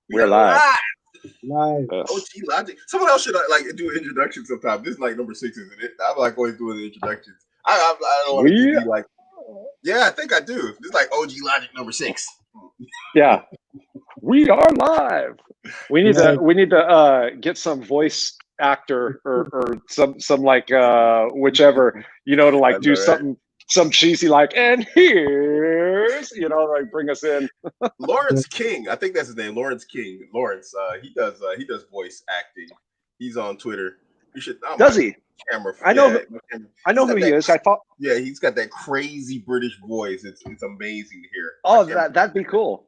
We're live. Live. Yes. OG Logic. Someone else should like do an introduction sometime. This is like number 6, isn't it? I'm like always doing the introductions. I don't want to be like. Yeah, I think I do. This is like OG Logic number 6. Yeah. We are live. We need to get some voice actor or some like whichever, to like do something, some cheesy like, and here's, like bring us in. Lawrence King, I think that's his name. Lawrence King. Lawrence, he does voice acting. He's on Twitter. You should. Oh, does he? Camera. I know. Yeah, I know who he is. I thought. Yeah, he's got that crazy British voice. It's amazing to hear. Oh, that'd be cool.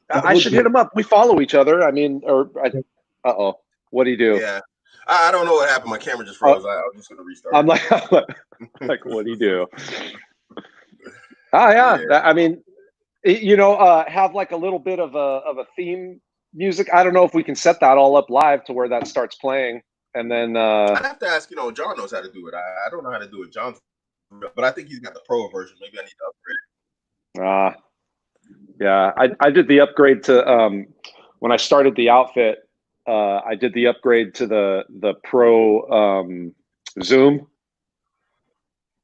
I should hit him up. We follow each other. I mean, what do you do? Yeah, I don't know what happened. My camera just froze. I was just gonna restart. I'm like, what do you do? Oh yeah. I mean, have like a little bit of a theme music. I don't know if we can set that all up live to where that starts playing, and then I'd have to ask. John knows how to do it. I don't know how to do it. John, but I think he's got the pro version. Maybe I need to upgrade. Yeah, I did the upgrade to when I started the outfit. I did the upgrade to the pro Zoom.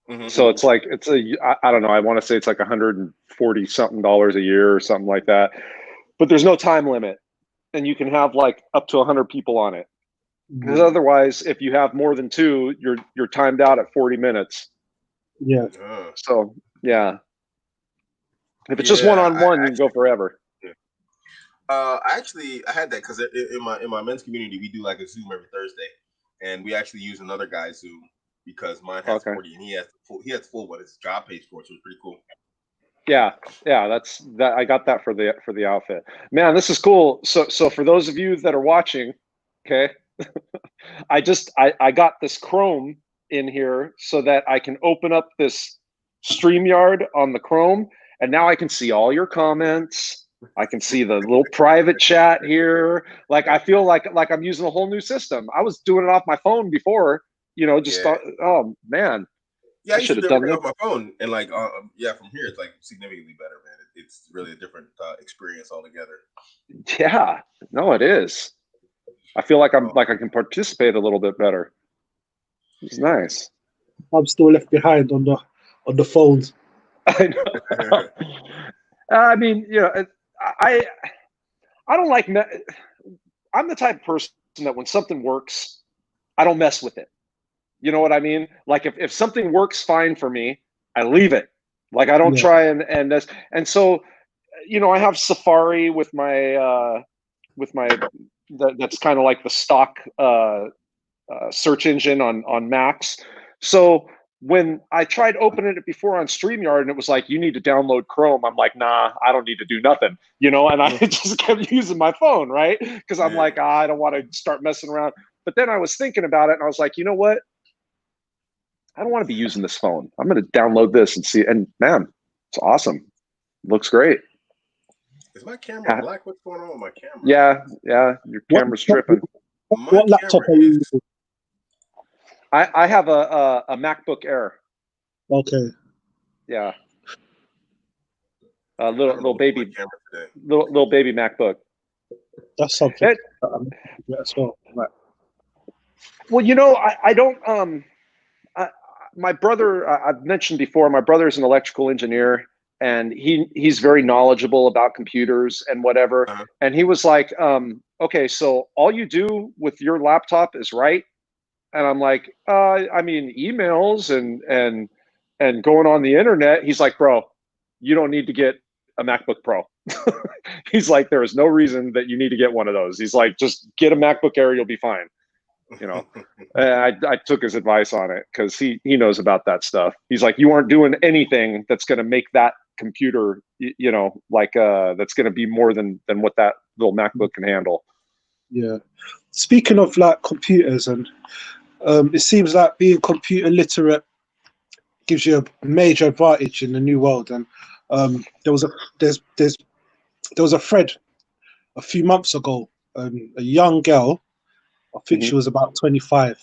Mm-hmm. So it's like I don't know. I want to say it's like $140 something a year or something like that. But there's no time limit, and you can have like up to 100 people on it. Because otherwise, if you have more than 2, you're timed out at 40 minutes. Yeah. So yeah. If it's just one-on-one, you can go forever. I had that because in my men's community we do like a Zoom every Thursday, and we actually use another guy's Zoom because mine has 40 and he has full what his job pays for, so it's pretty cool. Yeah, that's that. I got that for the outfit. Man, this is cool. So for those of you that are watching, okay, I got this Chrome in here so that I can open up this StreamYard on the Chrome. And now I can see all your comments. I can see the little private chat here. Like I feel like I'm using a whole new system. I was doing it off my phone before, oh man. Yeah, I should have done it off my phone, and like from here it's like significantly better, man. It's really a different experience altogether. Yeah, no, it is. I feel like I can participate a little bit better. It's nice. I'm still left behind on the phones. I know. I mean, I don't like. I'm the type of person that when something works, I don't mess with it. You know what I mean? Like if something works fine for me, I leave it. Like I don't try and this. And so, I have Safari with my that's kind of like the stock search engine on Macs. So when I tried opening it before on StreamYard and it was like, you need to download Chrome, I'm like, nah, I don't need to do nothing, and I just kept using my phone, right? Because I'm like, I don't want to start messing around. But then I was thinking about it and I was like, you know what? I don't want to be using this phone. I'm going to download this and see. And man, it's awesome. Looks great. Is my camera black? What's going on with my camera? Yeah. Your camera's tripping. What laptop are you using? I have a MacBook Air. Okay. Yeah. Little baby MacBook. That's something. As well. Right. Well, I don't. My brother, I've mentioned before, my brother is an electrical engineer, and he's very knowledgeable about computers and whatever. Uh-huh. And he was like, "Okay, so all you do with your laptop is write." And I'm like, I mean, emails and going on the internet. He's like, bro, you don't need to get a MacBook Pro. He's like, there is no reason that you need to get one of those. He's like, just get a MacBook Air, you'll be fine. I took his advice on it because he knows about that stuff. He's like, you aren't doing anything that's going to make that computer, that's going to be more than what that little MacBook can handle. Yeah. Speaking of like computers, and it seems like being computer literate gives you a major advantage in the new world. And there was a thread a few months ago, a young girl, I think she was about 25,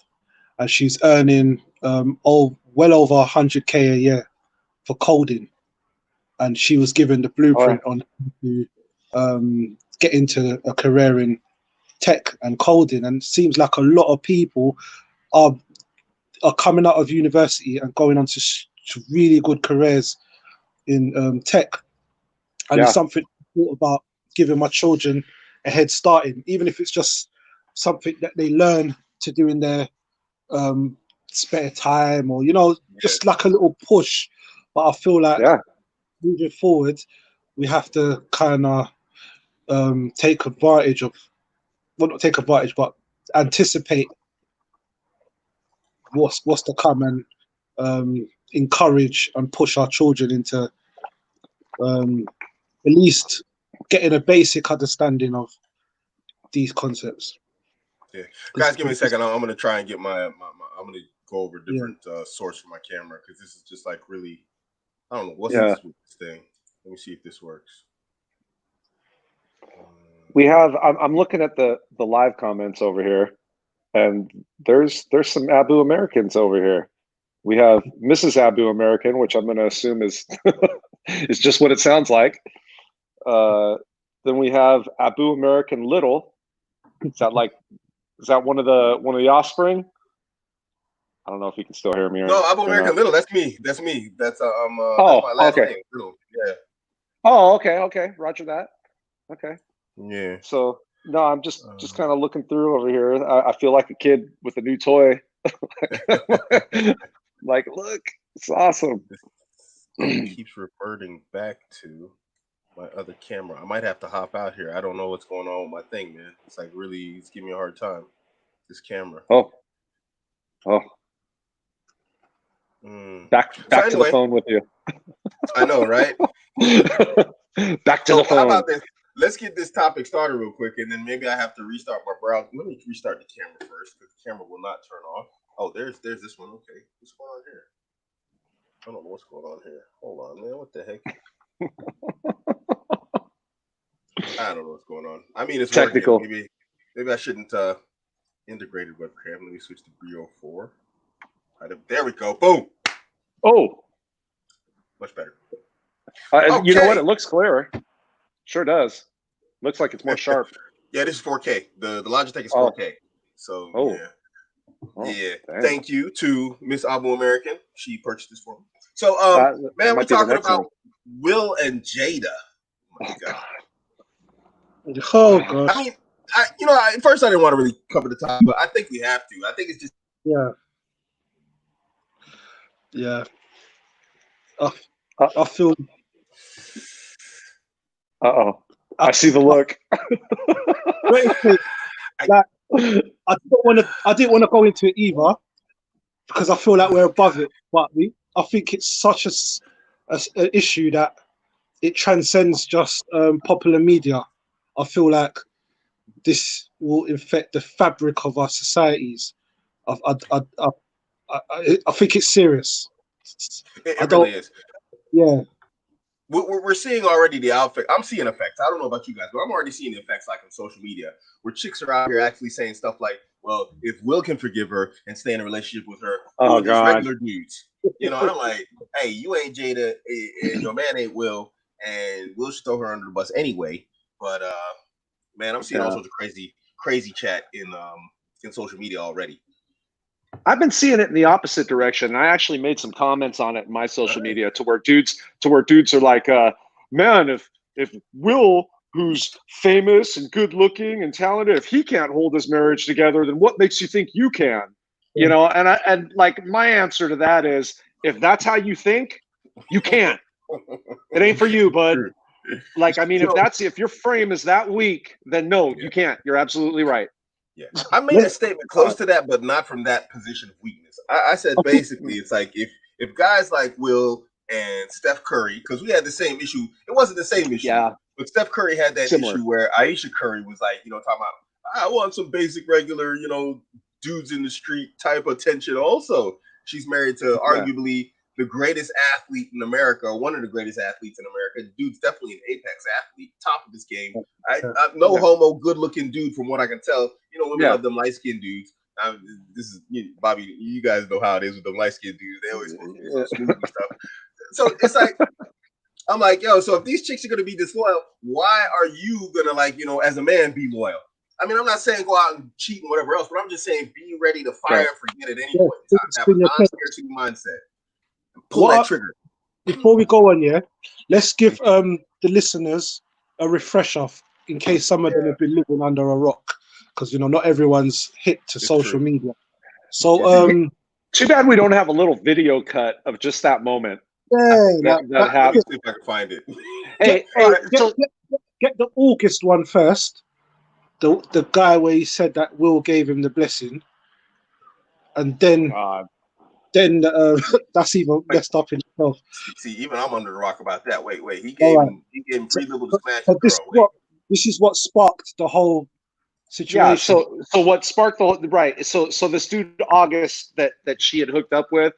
and she's earning well over 100K a year for coding, and she was given the blueprint on get into a career in tech and coding, and it seems like a lot of people are coming out of university and going on to really good careers in tech. And it's something I thought about giving my children a head start in, even if it's just something that they learn to do in their spare time, or just like a little push. But I feel like moving forward, we have to kind of take advantage of, well, not take advantage, but anticipate what's to come, and encourage and push our children into at least getting a basic understanding of these concepts. Yeah, guys, give me a second. I'm gonna try and get my I'm gonna go over a different source for my camera, because this is just like really, I don't know what's this with this thing. Let me see if this works. We have. I'm looking at the live comments over here, and there's some Abuamericans over here. We have Mrs. Abuamerican, which I'm going to assume is is just what it sounds like. Then we have Abuamerican Little. Is that one of the offspring? I don't know if you can still hear me. No, Abuamerican Little. That's me. That's me. That's that's my last name. Little. Yeah. Oh, okay. Roger that. Okay. Yeah. So no, I'm just kind of looking through over here. I feel like a kid with a new toy. Like, look, it's awesome. It keeps reverting back to my other camera. I might have to hop out here. I don't know what's going on with my thing, man. It's like really, it's giving me a hard time. This camera. Oh. Back to the phone with you. I know, right? Back to the phone. How about this? Let's get this topic started real quick, and then maybe I have to restart my browser. Let me restart the camera first, because the camera will not turn off. Oh, there's this one. Okay, what's going on here? I don't know what's going on here. Hold on, man. What the heck? I don't know what's going on. I mean, it's technical. Working. Maybe I shouldn't integrated webcam. Let me switch to Brio 4. Right, there we go. Boom. Oh, much better. Okay. You know what? It looks clearer. Sure does. Looks like it's more sharp. Yeah, this is 4K. The Logitech is 4K. So yeah. Dang. Thank you to Miss Abuamerican. She purchased this for me. So man, we're talking about Will and Jada. Oh my God. Oh gosh. I mean, at first I didn't want to really cover the topic, but I think we have to. I think it's just yeah. I feel. I see the look. I didn't want to go into it either, because I feel like we're above it. But I think it's such an issue that it transcends just popular media. I feel like this will infect the fabric of our societies. I think it's serious. It really is. Yeah. We're seeing already the outfit. I'm seeing effects. I don't know about you guys, but I'm already seeing the effects like on social media, where chicks are out here actually saying stuff like, well, if Will can forgive her and stay in a relationship with her, we're just regular dudes. And I'm like, hey, you ain't Jada, and your man ain't Will, and Will should throw her under the bus anyway. But man, I'm seeing all sorts of crazy chat in social media already. I've been seeing it in the opposite direction. I actually made some comments on it in my social media to where dudes are like, man, if Will, who's famous and good looking and talented, if he can't hold his marriage together, then what makes you think you can? And like my answer to that is, if that's how you think, you can't. It ain't for you, bud. Like, I mean, if your frame is that weak, then no, you can't. You're absolutely right. Yeah, I made a statement close to that, but not from that position of weakness. I said basically, it's like if guys like Will and Steph Curry, because we had the same issue. It wasn't the same issue, but Steph Curry had that issue where Aisha Curry was like, talking about, I want some basic, regular, dudes in the street type attention. Also, she's married to arguably the greatest athlete in America, one of the greatest athletes in America. Dude's definitely an apex athlete, top of his game. No homo, good-looking dude from what I can tell. Women love them light-skinned dudes. This is Bobby. You guys know how it is with them light-skinned dudes. They always supposed to do some smooth stuff. So it's like I'm like, yo, so if these chicks are gonna be disloyal, why are you gonna, like, you know, as a man, be loyal? I mean, I'm not saying go out and cheat and whatever else, but I'm just saying be ready to fire and forget at any point in time. Have a non-scarcity mindset. And pull that trigger. Before we go on, let's give the listeners a refresher in case some of them have been living under a rock, because not everyone's hit to social media. So too bad we don't have a little video cut of just that moment. That happened. Let me see if I can find it. Get the August one first. The guy where he said that Will gave him the blessing, and then that's even messed up in itself. See, even I'm under the rock about that. Wait, he gave him free liberal to smash the girl. This is what sparked the whole situation. Yeah. So what sparked the right? So this dude August that she had hooked up with,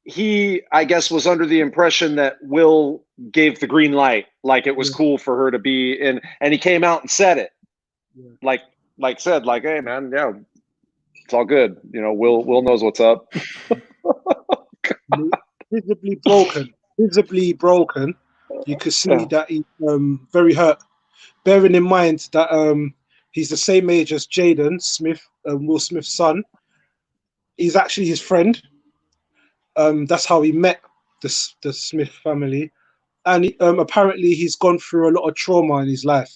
he, I guess, was under the impression that Will gave the green light, like it was cool for her to be in, and he came out and said it, said, hey man, it's all good. Will knows what's up. Visibly broken. You could see that he's very hurt. Bearing in mind that he's the same age as Jaden Smith, Will Smith's son. He's actually his friend. That's how he met the Smith family, and apparently he's gone through a lot of trauma in his life,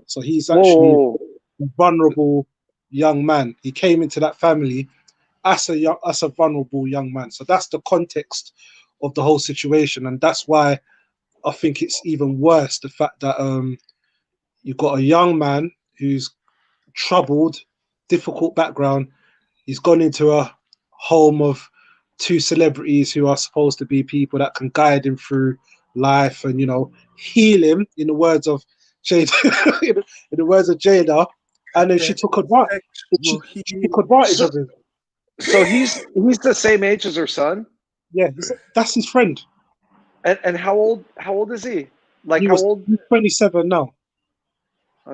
So he's actually a vulnerable young man. He came into that family as a vulnerable young man. So that's the context of the whole situation, and that's why I think it's even worse, the fact that you've got a young man who's troubled, difficult background. He's gone into a home of two celebrities who are supposed to be people that can guide him through life and heal him, in the words of Jada. And then she took advantage. She took advantage of him. So he's the same age as her son. Yeah, that's his friend. And how old is he? He's 27 now.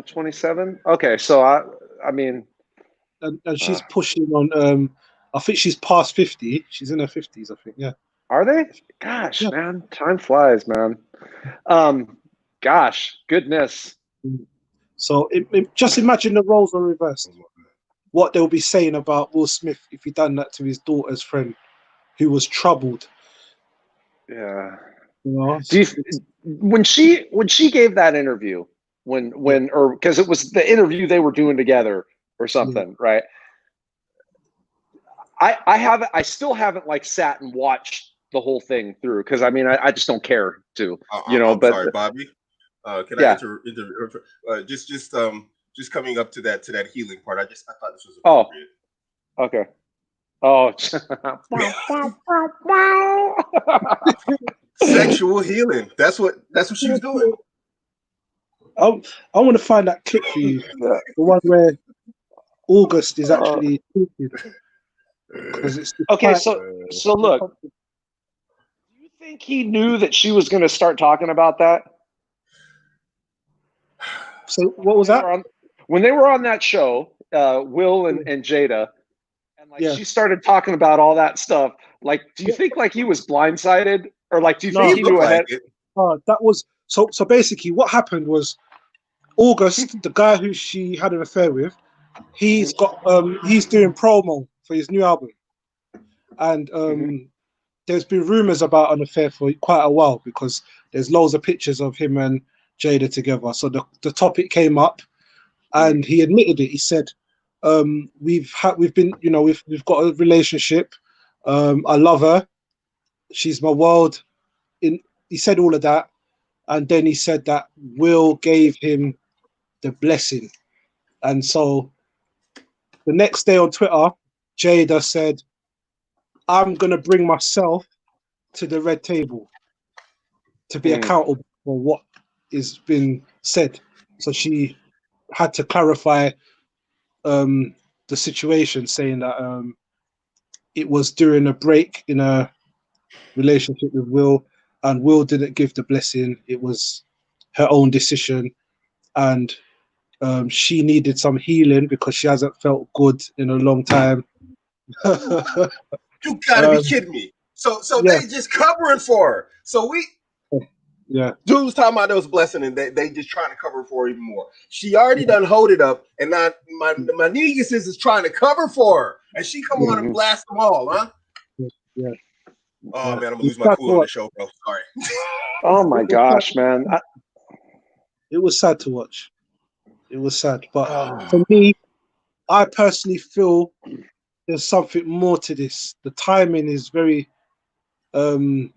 27. Okay, so I mean, and she's pushing on. I think she's past 50. She's in her 50s, I think. Yeah. Are they? Gosh, man, time flies, man. Gosh, goodness. So just imagine the roles are reversed. What they'll be saying about Will Smith if he done that to his daughter's friend, who was troubled. Yeah. When she gave that interview, or because it was the interview they were doing together or something, right? I still haven't sat and watched the whole thing through, because I just don't care to, I'm sorry, Bobby. Can I just coming up to that healing part? I thought this was appropriate. Okay. Oh, sexual healing. That's what she was doing. I want to find that clip for you. The one where August is actually okay. So look, do you think he knew that she was going to start talking about that? So what was that? When they were on that show, Will and Jada, and she started talking about all that stuff. Do you think he was blindsided, or do you think he knew ahead? That was so basically what happened was August, the guy who she had an affair with, he's doing promo for his new album, and there's been rumors about an affair for quite a while, because there's loads of pictures of him and Jada together. So the topic came up, and he admitted it. He said, we've got a relationship. I love her. She's my world. He said all of that, and then he said that Will gave him the blessing. And so the next day on Twitter, Jada said, I'm going to bring myself to the red table to be accountable for what is been said. So she had to clarify the situation, saying that it was during a break in a relationship with Will, and Will didn't give the blessing. It was her own decision, and she needed some healing because she hasn't felt good in a long time. You gotta be kidding me. So they just covering for her. So Yeah. Dude was talking about those blessing, and they just trying to cover for her even more. She already done hold it up, and now my niggas is trying to cover for her, and she come on and blast them all, huh? Yeah. Oh man, I'm gonna lose my cool on the show, bro. Sorry. Oh my gosh, man. It was sad to watch. It was sad, but for me, I personally feel there's something more to this. The timing is very, the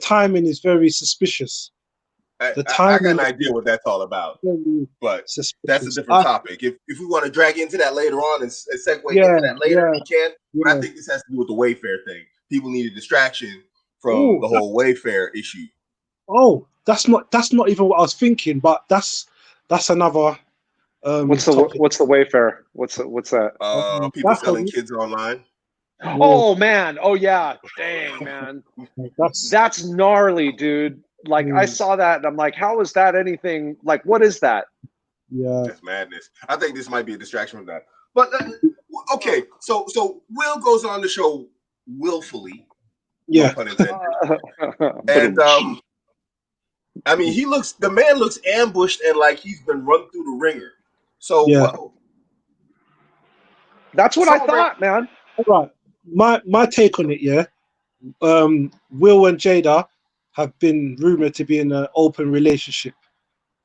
timing is very suspicious. I got an idea what that's all about, but that's a different topic. If we want to drag into that later on and segue into that later, we can. But I think this has to do with the Wayfair thing. People need a distraction from the whole Wayfair issue. Oh, that's not even what I was thinking, but that's another. What's the Wayfair? What's that? People selling kids online. Oh man! Oh yeah! Dang man, that's gnarly, dude. Like I saw that and I'm like, how is that anything? Like, what is that? Yeah, that's madness. I think this might be a distraction from that. But okay, so Will goes on the show willfully. Yeah. No pun intended. And I mean, the man looks ambushed and like he's been run through the ringer. So that's what I thought, man. All right. My take on it, Will and Jada have been rumored to be in an open relationship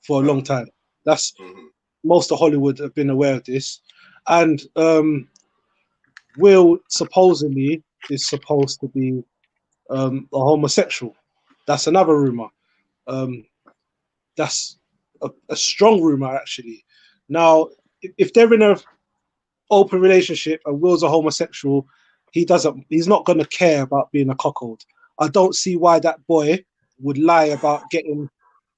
for a long time. That's most of Hollywood have been aware of this. And Will supposedly is supposed to be a homosexual. That's another rumor. That's a strong rumor, actually. Now, if they're in an open relationship and Will's a homosexual, he's not going to care about being a cuckold. I don't see why that boy would lie about getting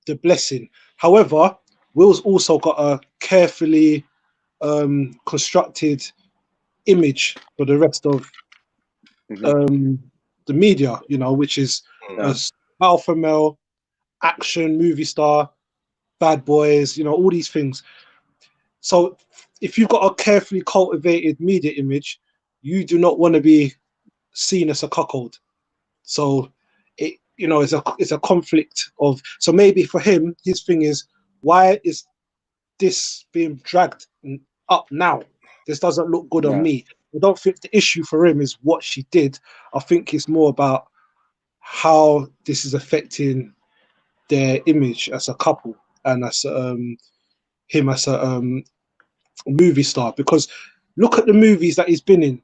the blessing. However, Will's also got a carefully constructed image for the rest of the media, which is alpha male, action movie star, bad boys, all these things. So if you've got a carefully cultivated media image, you do not want to be seen as a cuckold. So it's a conflict of. So maybe for him, his thing is, why is this being dragged up now? This doesn't look good on me. I don't think the issue for him is what she did. I think it's more about how this is affecting their image as a couple and as him as a movie star. Because look at the movies that he's been in,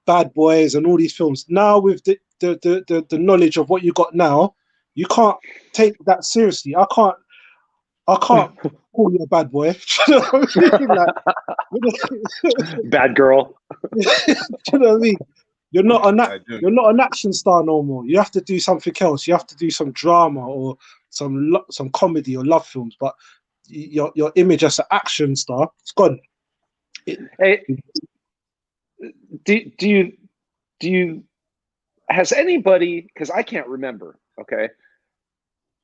Bad Boys and all these films. Now with the knowledge of what you got now, you can't take that seriously. I can't call you a bad boy. Bad girl. Do you know what I mean? You're not an action star no more. You have to do something else. You have to do some drama or some comedy or love films. But your image as an action star, it's gone. Hey, do you has anybody, because I can't remember, okay,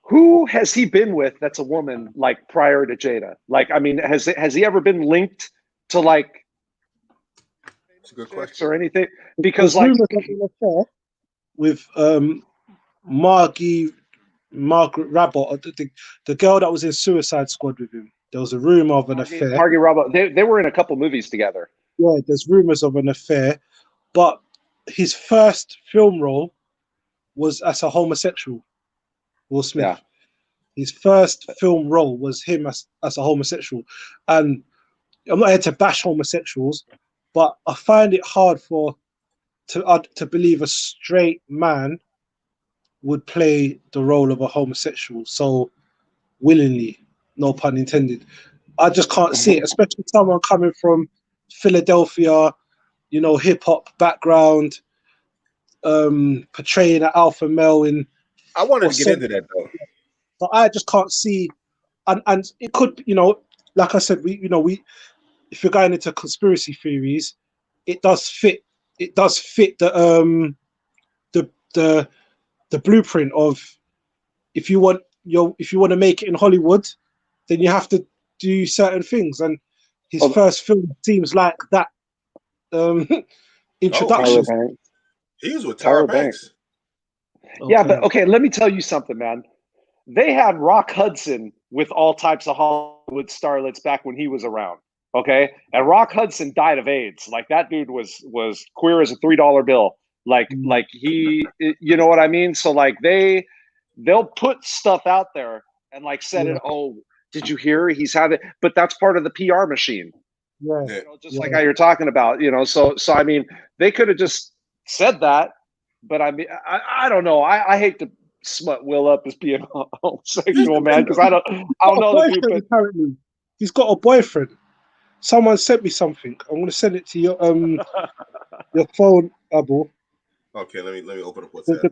who has he been with that's a woman, like, prior to Jada? Like, I mean, has he ever been linked to, like, it's a good question, or anything? Because like with Margaret Rabot, the girl that was in Suicide Squad with him, there was a rumor of an affair. Margaret Rabot, they were in a couple movies together. Yeah, there's rumors of an affair, but his first film role was as a homosexual. Will Smith. Yeah. His first film role was him as a homosexual. And I'm not here to bash homosexuals, but I find it hard to believe a straight man would play the role of a homosexual so willingly, no pun intended. I just can't see it, especially someone coming from Philadelphia, hip hop background, portraying an alpha male in. I wanted to get into that though. But I just can't see, and it could, like I said, we if you're going into conspiracy theories, it does fit the blueprint of if you want to make it in Hollywood, then you have to do certain things, and his first film seems like that introduction. He was with Tyra Banks. Yeah, but okay, let me tell you something, man. they had Rock Hudson with all types of Hollywood starlets back when he was around. Okay, and Rock Hudson died of AIDS. Like that dude was queer as a $3 bill. Like he, you know what I mean? So like they'll put stuff out there and like said it. Oh, did you hear he's having? But that's part of the PR machine. Yeah, you know, just like how you're talking about. You know, so I mean, they could have just said that, but I mean, I don't know. I hate to smut Will up as being homosexual, man, because I don't know the dude. But apparently, he's got a boyfriend. Someone sent me something. I'm gonna send it to your phone, Abu. Okay, let me open up WhatsApp.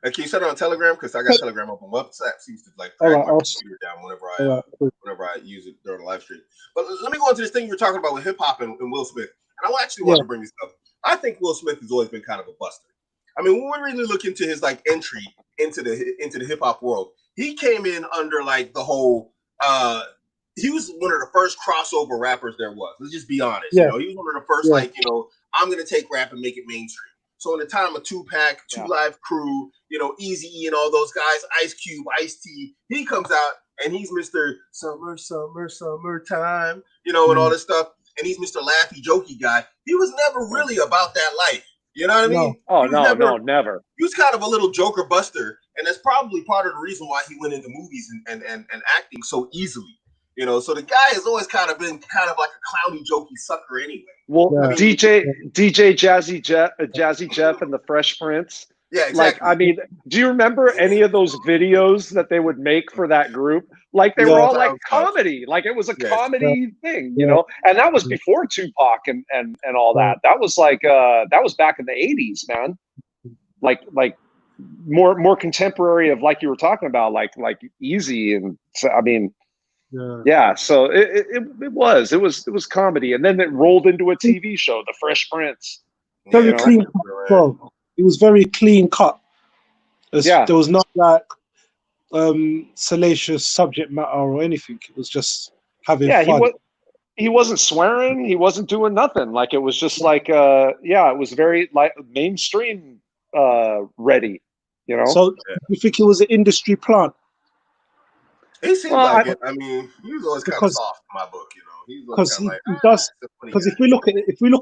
And can you set it on Telegram? Because I got Telegram open. WhatsApp seems to like drag my computer down whenever I use it during the live stream. But let me go into this thing you were talking about with hip hop and Will Smith. And I actually want to bring this up. I think Will Smith has always been kind of a buster. I mean, when we really look into his like entry into the hip hop world, he came in under like the whole. He was one of the first crossover rappers there was. Let's just be honest. You know, he was one of the first like, you know, I'm gonna take rap and make it mainstream. So in the time of Tupac, Two Live Crew, you know, Eazy-E and all those guys, Ice Cube, Ice-T, he comes out and he's Mr. Summer, Summertime, you know, and all this stuff. And he's Mr. Laughy, Jokey guy. He was never really about that life. You know what I mean? Oh, no, never. He was kind of a little joker buster. And that's probably part of the reason why he went into movies and acting so easily. You know, so the guy has always kind of been kind of like a clowny, jokey sucker anyway. Well, I mean, DJ Jazzy Jeff and the Fresh Prince. Yeah, exactly. Like, I mean, do you remember any of those videos that they would make for that group? Like, they were all like comedy. Like, it was a comedy thing, you know? And that was before Tupac and all that. That was like, that was back in the 80s, man. Like more contemporary of like you were talking about, like Easy. And so, I mean, so it was comedy, and then it rolled into a TV show, The Fresh Prince. Very clean cut, bro. It was very clean cut. There was not like salacious subject matter or anything. It was just having fun. He wasn't swearing. He wasn't doing nothing. Like, it was just like it was very like mainstream ready. You know. So you think it was an industry plant? He seemed like it. I mean, he was always kind of soft in my book, you know. Because he does. Because if we look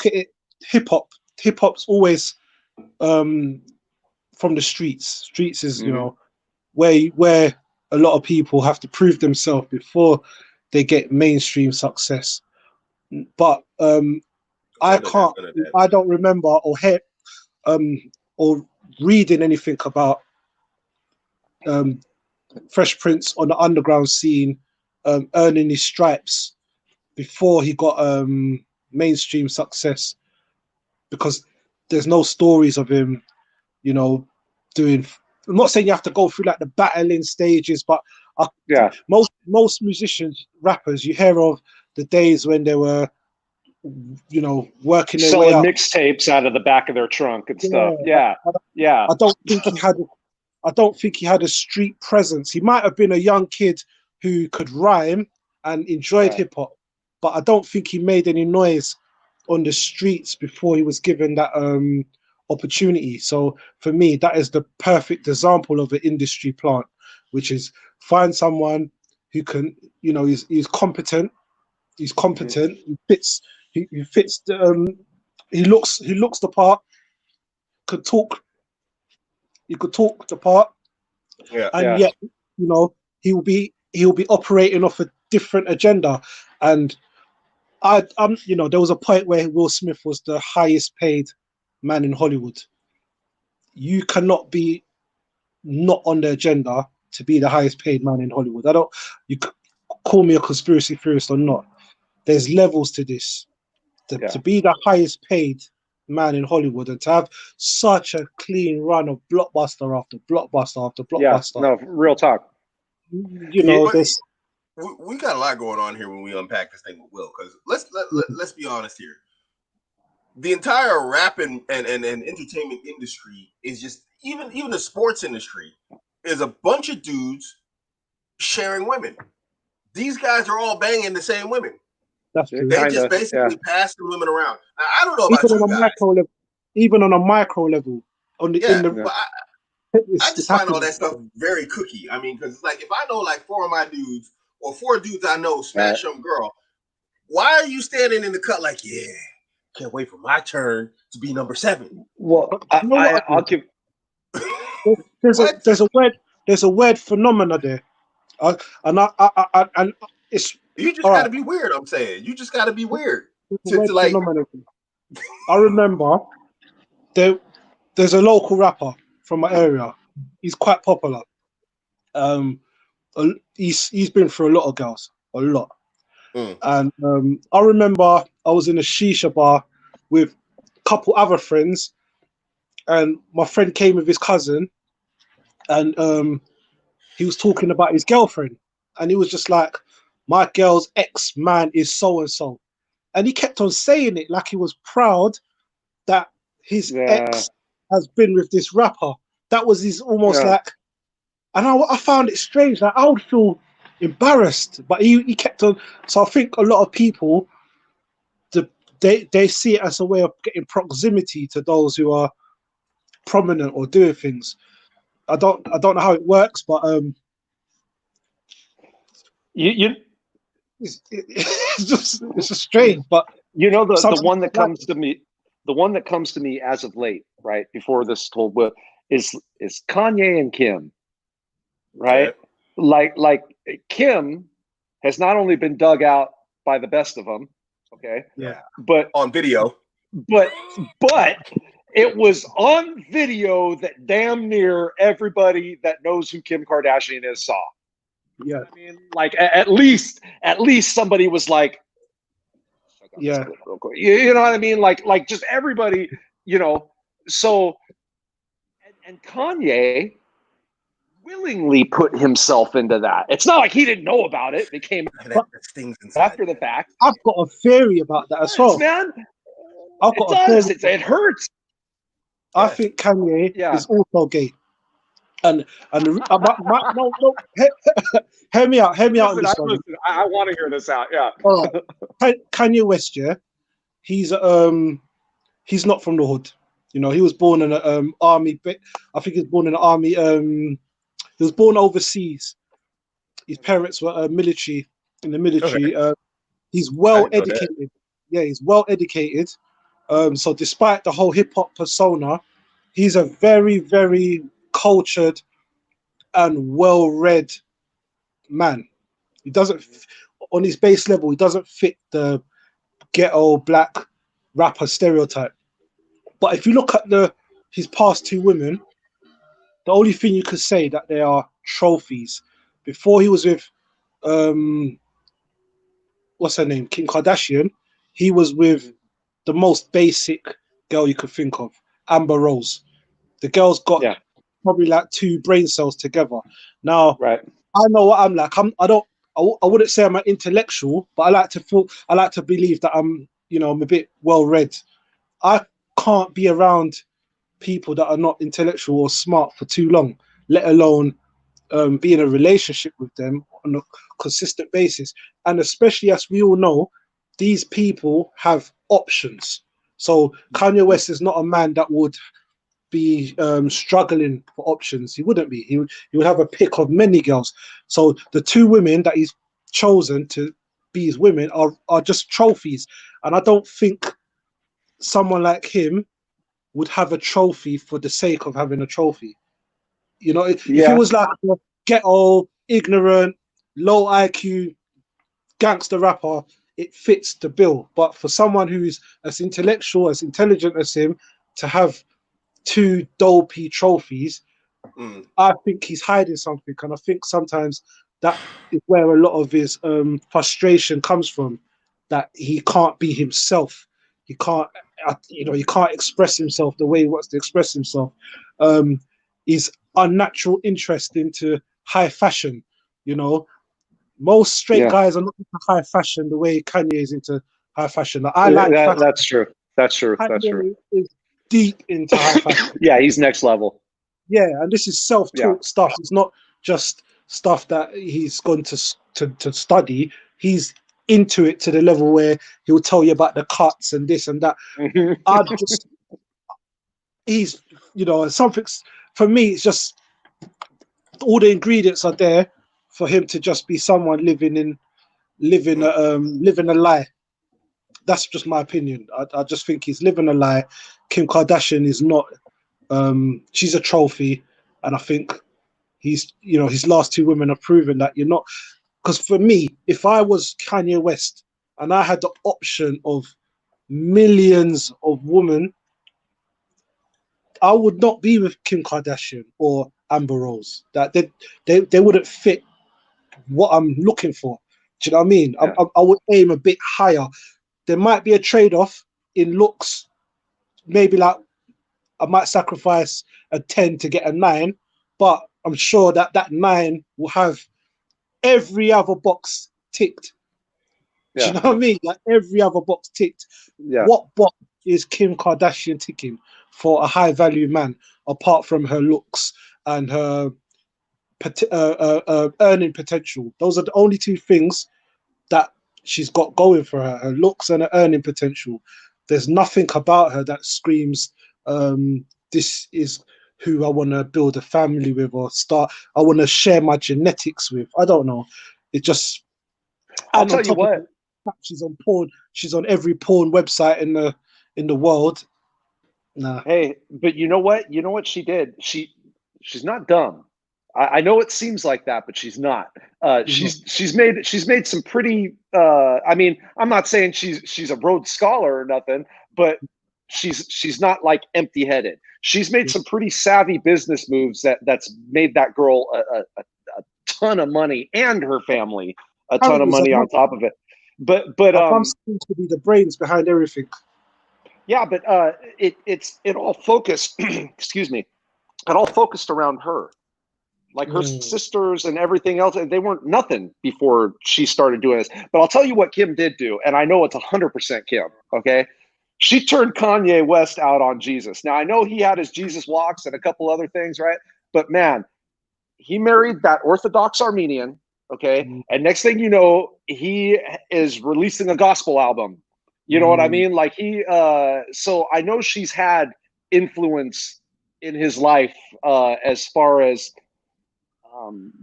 at it, hip hop's always from the streets. Streets is you know where a lot of people have to prove themselves before they get mainstream success. But I don't remember or hear or reading anything about Fresh Prince on the underground scene earning his stripes before he got mainstream success, because there's no stories of him, you know, doing. I'm not saying you have to go through like the battling stages, but most musicians, rappers, you hear of the days when they were, you know, working their way up, mixtapes out of the back of their trunk and stuff. I don't think he had a street presence. He might have been a young kid who could rhyme and enjoyed hip hop, but I don't think he made any noise on the streets before he was given that opportunity. So for me, that is the perfect example of an industry plant, which is find someone who can, you know, he's competent. He's competent. He fits. He fits. He looks the part. Could talk. He could talk the part. And yet, you know, he'll be operating off a different agenda. And you know, there was a point where Will Smith was the highest paid man in Hollywood. You cannot be not on the agenda to be the highest paid man in Hollywood. You call me a conspiracy theorist or not. There's levels to this. To be the highest paid man in Hollywood and to have such a clean run of blockbuster after blockbuster after blockbuster. No, real talk. You know, we got a lot going on here when we unpack this thing with Will, because let's be honest here. The entire rap and entertainment industry is just even the sports industry is a bunch of dudes sharing women. These guys are all banging the same women. They just basically pass the women around. Now, I don't know about you guys. Even on a micro level, I It's just find all happening. that stuff very cookie. I mean, because it's like if I know like 4 of my dudes or 4 dudes I know smash some girl, why are you standing in the cut like, yeah, can't wait for my turn to be number 7? Well, You know what? I'll give. There's a weird phenomena there, and it's You just all got to right. be weird. I'm saying you just got to be weird There's a to weird like. phenomenon. I remember there's a local rapper from my area. He's quite popular. Um, he's been through a lot of girls, a lot. And I remember I was in a shisha bar with a couple other friends, and my friend came with his cousin, and he was talking about his girlfriend, and he was just like, "My girl's ex man is so and so," and he kept on saying it like he was proud that his ex has been with this rapper. That was his almost like, and I found it strange. Like I would feel embarrassed, but he kept on. So I think a lot of people, they see it as a way of getting proximity to those who are prominent or doing things. I don't know how it works, but You it's just strange. But you know the one that like, comes to me, the one that comes to me as of late, right before this whole book, is Kanye and Kim, right? Yeah. Like Kim has not only been dug out by the best of them, okay, Yeah, but on video. but it was on video that damn near everybody that knows who Kim Kardashian is saw. Yeah, I mean, like at least somebody was like, yeah, real quick. You know what I mean? Like just everybody, you know. So and Kanye willingly put himself into that. It's not like he didn't know about it. It came That stings inside. after the fact. I've got a theory about that as well, man. I've got a theory. It hurts. I think Kanye is also gay. And no, hear me out on this one. I want to hear this out. Yeah. Kanye West, yeah, he's not from the hood. You know, he was born in an army. I think he was born in an army. He was born overseas. His parents were military in the military. Okay. He's well educated. Yeah, he's well educated. So despite the whole hip hop persona, he's a very, very cultured and well-read man. He doesn't, on his base level, he doesn't fit the ghetto black rapper stereotype. But if you look at his past 2 women, the only thing you could say that they are trophies. Before he was with, what's her name, Kim Kardashian, he was with the most basic girl you could think of, Amber Rose. The girl's got probably like 2 brain cells together. Now, I know what I'm like. I wouldn't say I'm an intellectual, but I like to believe that I'm a bit well read. I can't be around people that are not intellectual or smart for too long, let alone be in a relationship with them on a consistent basis. And especially as we all know, these people have options. So Kanye West is not a man that would be struggling for options. He wouldn't be. He would have a pick of many girls. So the 2 women that he's chosen to be his women are just trophies. And I don't think someone like him would have a trophy for the sake of having a trophy. You know, if it was like a ghetto, ignorant, low IQ gangster rapper, it fits the bill. But for someone who's as intellectual, as intelligent as him, to have 2 dopey trophies, I think he's hiding something. And I think sometimes that is where a lot of his frustration comes from, that he can't be himself. He can't, he can't express himself the way he wants to express himself. His unnatural interest into high fashion, most straight guys are not into high fashion the way Kanye is into high fashion. I like fashion. That's true. Kanye is deep into high fashion. Yeah, he's next level. Yeah, and this is self-taught stuff. It's not just stuff that he's gone to study. He's into it to the level where he'll tell you about the cuts and this and that. He's, something for me, it's just all the ingredients are there for him to just be someone living a lie. That's just my opinion. I just think he's living a lie. Kim Kardashian is not. She's a trophy, and I think his last two women have proven that you're not. Because for me, if I was Kanye West and I had the option of millions of women, I would not be with Kim Kardashian or Amber Rose. That they wouldn't fit what I'm looking for. Do you know what I mean? Yeah. I would aim a bit higher. There might be a trade-off in looks. Maybe like I might sacrifice a 10 to get a 9, but I'm sure that 9 will have every other box ticked. Yeah. Do you know what I mean? Like every other box ticked. Yeah. What box is Kim Kardashian ticking for a high-value man, apart from her looks and her earning potential? Those are the only two things that she's got going for her: her looks and her earning potential. There's nothing about her that screams, this is who I want to build a family with, or I want to share my genetics with. I don't know. It just. I'll tell you what. She's on porn. She's on every porn website in the world. Nah. Hey, but you know what? You know what she did? She's not dumb. I know it seems like that, but she's not. She's made some pretty. I mean, I'm not saying she's a Rhodes Scholar or nothing, but she's not like empty-headed. She's made some pretty savvy business moves that's made that girl a ton of money, and her family a ton of money on top of it. But seems to be the brains behind everything. Yeah, but it all focused. Excuse me. It all focused around her. Like her sisters and everything else, they weren't nothing before she started doing this. But I'll tell you what Kim did do, and I know it's 100% Kim, okay? She turned Kanye West out on Jesus. Now, I know he had his Jesus walks and a couple other things, right? But man, he married that Orthodox Armenian, okay? And next thing you know, he is releasing a gospel album. You know what I mean? Like so I know she's had influence in his life as far as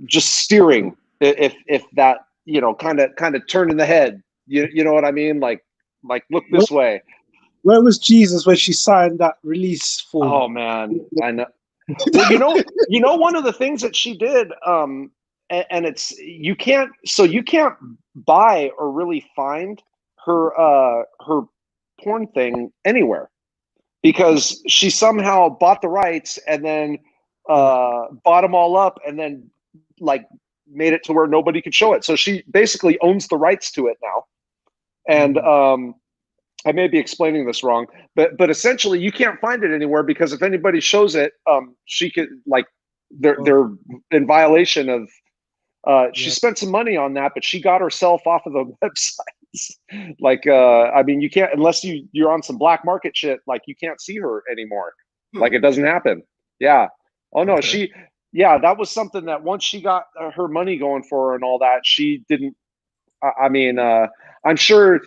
just steering, if that, kind of turning the head, you know what I mean? Like look this way. Where was Jesus when she signed that release form? Oh man, I know. Well, one of the things that she did, and it's you can't buy or really find her porn thing anywhere, because she somehow bought the rights and then bought them all up and then like made it to where nobody could show it. So she basically owns the rights to it now. And I may be explaining this wrong, but essentially you can't find it anywhere, because if anybody shows it, she could they're in violation of. She spent some money on that, but she got herself off of the websites. I mean, you can't, unless you're on some black market shit. Like, you can't see her anymore. Like, it doesn't happen. Yeah. Oh no, okay. That was something that once she got her money going for her and all that, she didn't. I mean, I'm sure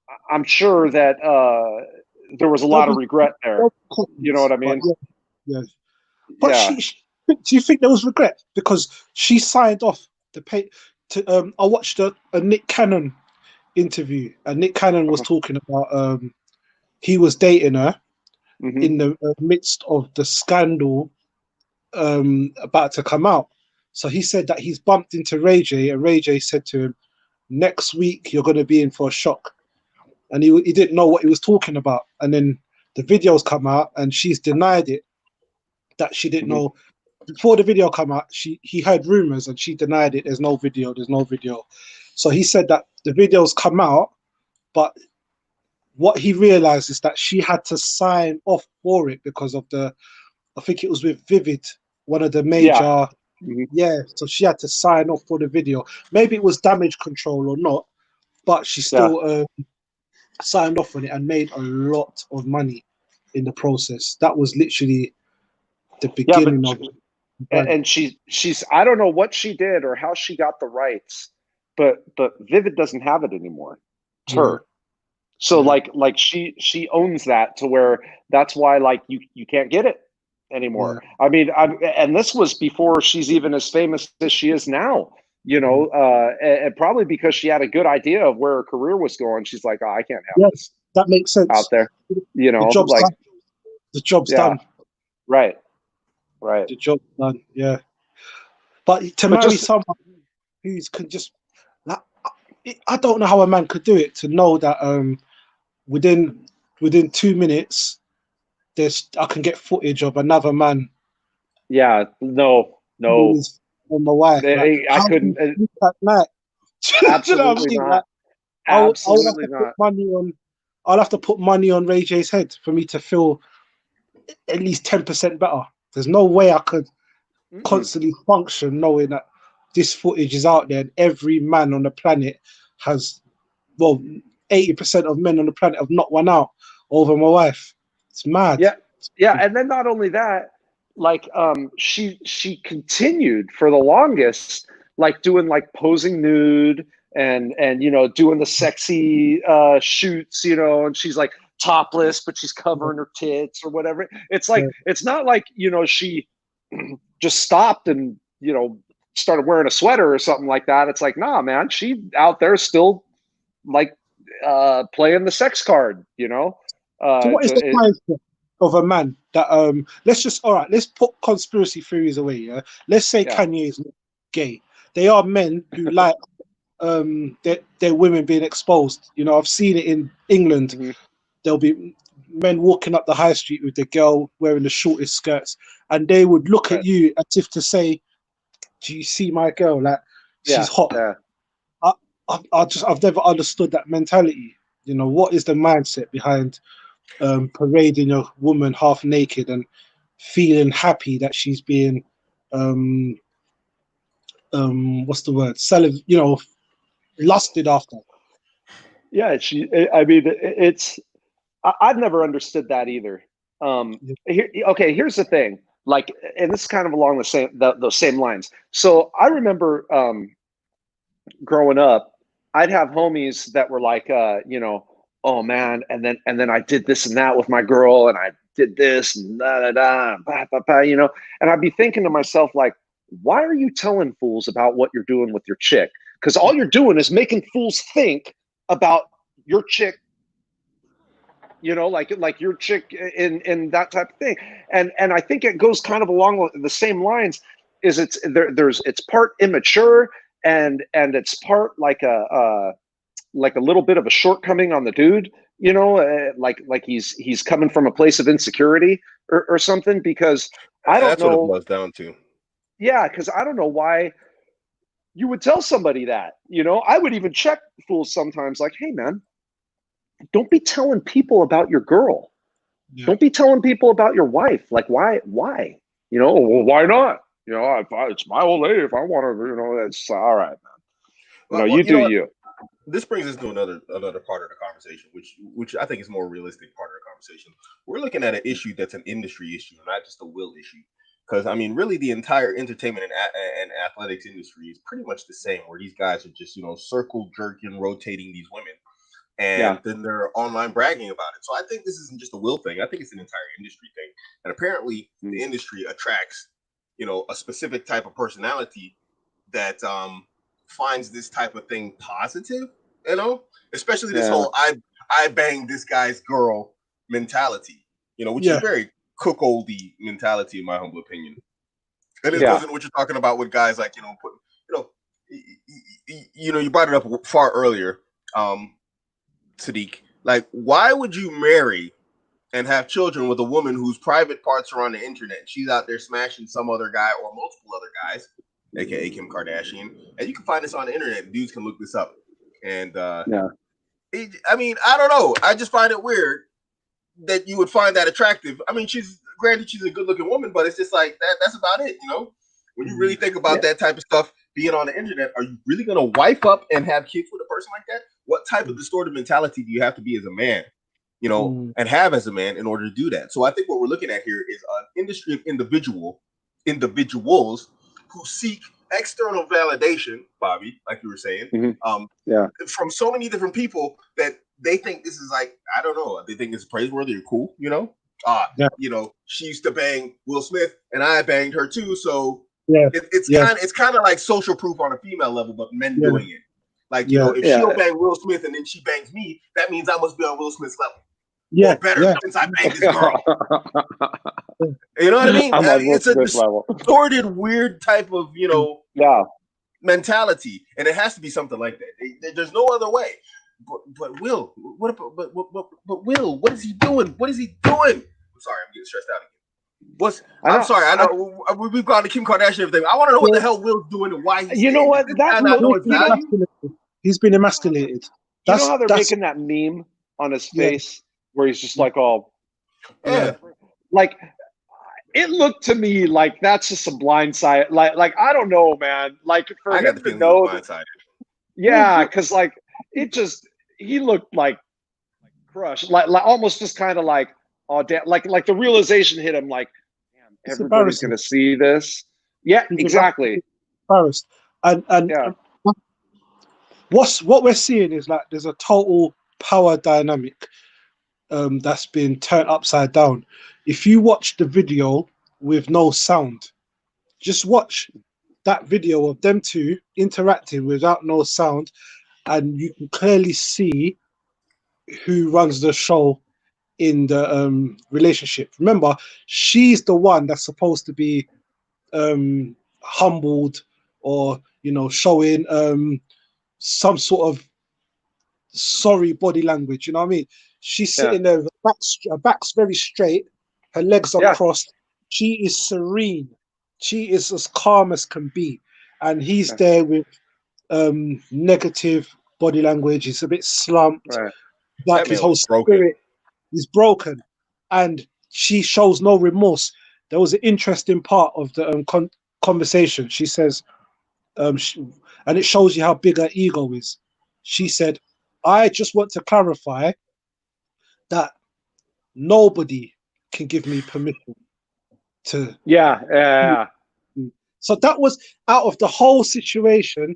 that there was a lot of regret there. You know what I mean? Yeah. But do you think there was regret? Because she signed off the pay to. I watched a Nick Cannon interview, and Nick Cannon was talking about he was dating her in the midst of the scandal about to come out. So he said that he's bumped into Ray J, and Ray J said to him, "Next week you're going to be in for a shock," and he didn't know what he was talking about. And then the videos come out, and she's denied it, that she didn't know. Before the video come out, he heard rumors, and she denied it. There's no video. So he said that the videos come out, but what he realized is that she had to sign off for it because of I think it was with Vivid, one of the major. So she had to sign off for the video. Maybe it was damage control or not, but she still signed off on it and made a lot of money in the process. That was literally the beginning of it. And she's I don't know what she did or how she got the rights, but Vivid doesn't have it anymore. It's her. So like she owns that, to where that's why like you can't get it. anymore. I mean, and this was before she's even as famous as she is now. You know, and probably because she had a good idea of where her career was going. She's like, oh, I can't have this. That makes sense out there. You know, the job's like done. The job's done. Right. The job's done. Yeah. But to marry someone who can just, like, I don't know how a man could do it. To know that within 2 minutes, I can get footage of another man. Yeah. No. On my wife. I couldn't. Absolutely not. Absolutely not. I'll have to put money on Ray J's head for me to feel at least 10% better. There's no way I could constantly function knowing that this footage is out there and every man on the planet has, 80% of men on the planet have knocked one out over my wife. It's mad. Yeah. And then not only that, like she continued for the longest, like doing like posing nude and you know, doing the sexy shoots, you know, and she's like topless, but she's covering her tits or whatever. It's like, it's not like, you know, she just stopped and, you know, started wearing a sweater or something like that. It's like, nah, man, she out there still like playing the sex card, you know. So what is the mindset of a man that let's put conspiracy theories away. Yeah, let's say Kanye is not gay. They are men who like their women being exposed. You know, I've seen it in England. There'll be men walking up the high street with the girl wearing the shortest skirts, and they would look at you as if to say, "Do you see my girl? Like, she's hot." I've never understood that mentality. You know, what is the mindset behind parading a woman half naked and feeling happy that she's being what's the word? You know, lusted after. Yeah, I mean, I've never understood that either. Here's the thing. Like, and this is kind of along those same lines. So I remember growing up, I'd have homies that were like, you know, oh man, and then I did this and that with my girl, and I did this and you know, and I'd be thinking to myself like, why are you telling fools about what you're doing with your chick? Because all you're doing is making fools think about your chick, you know, like your chick in that type of thing. And I think it goes kind of along the same lines. It's part immature and it's part like a little bit of a shortcoming on the dude, you know, like he's coming from a place of insecurity or something, because I don't know. That's what it boils down to. Yeah, because I don't know why you would tell somebody that, you know. I would even check fools sometimes like, hey man, don't be telling people about your girl. Don't be telling people about your wife. Like, why? You know, well, why not? You know, it's my old lady. If I want to, you know, it's all right, man. You do you. This brings us to another part of the conversation, which I think is more realistic part of the conversation. We're looking at an issue that's an industry issue, not just a will issue. Because, I mean, really the entire entertainment and athletics industry is pretty much the same, where these guys are just, you know, circle jerking, rotating these women. And then they're online bragging about it. So I think this isn't just a will thing. I think it's an entire industry thing. And apparently the industry attracts, you know, a specific type of personality that finds this type of thing positive, you know, especially this whole I banged this guy's girl mentality, you know, which is very cuckoldy mentality in my humble opinion. And it wasn't what you're talking about with guys like, you know, you brought it up far earlier, Sadiq. Like, why would you marry and have children with a woman whose private parts are on the internet? She's out there smashing some other guy or multiple other guys, aka Kim Kardashian, and you can find this on the internet. Dudes can look this up. And I mean, I don't know. I just find it weird that you would find that attractive. I mean, she's a good-looking woman, but it's just like that's about it, you know? When you really think about that type of stuff being on the internet, are you really going to wife up and have kids with a person like that? What type of distorted mentality do you have to be as a man, you know, and have as a man in order to do that? So I think what we're looking at here is an industry of individuals who seek external validation, Bobby, like you were saying, from so many different people that they think this is like, I don't know, they think it's praiseworthy or cool, you know? you know, she used to bang Will Smith, and I banged her too. So yeah, it's kind of like social proof on a female level, but men doing it. Like, you know, if she'll bang Will Smith and then she bangs me, that means I must be on Will Smith's level. Yeah, or better since I banged this girl. You know what I mean? It's a distorted, weird type of, you know, mentality, and it has to be something like that. There's no other way. But Will, but Will, what is he doing? What is he doing? I'm sorry, I'm getting stressed out again. I'm sorry. I know we've gone to Kim Kardashian thing. I want to know what the hell Will's doing and why he's. You know what? He's been emasculated. You know how they're making that meme on his face where he's just like, oh, like it looked to me like that's just a blindside. Like I don't know, man. Like for him to know that, because like it just he looked like crushed, like almost just kind of like, oh damn, like the realization hit him, like, damn, everybody's gonna see this. Yeah, exactly. Embarrassed. And what we're seeing is like there's a total power dynamic that's been turned upside down. If you watch the video with no sound, just watch that video of them two interacting without no sound, and you can clearly see who runs the show in the relationship. Remember, she's the one that's supposed to be humbled, or you know, showing some sort of sorry body language. You know what I mean? She's sitting there with her back's very straight, her legs are crossed. She is serene. She is as calm as can be, and he's there with negative body language. He's a bit slumped, like his whole spirit is broken, and she shows no remorse. There was an interesting part of the conversation. She says, and it shows you how big her ego is. She said, I just want to clarify that nobody can give me permission to. So that was, out of the whole situation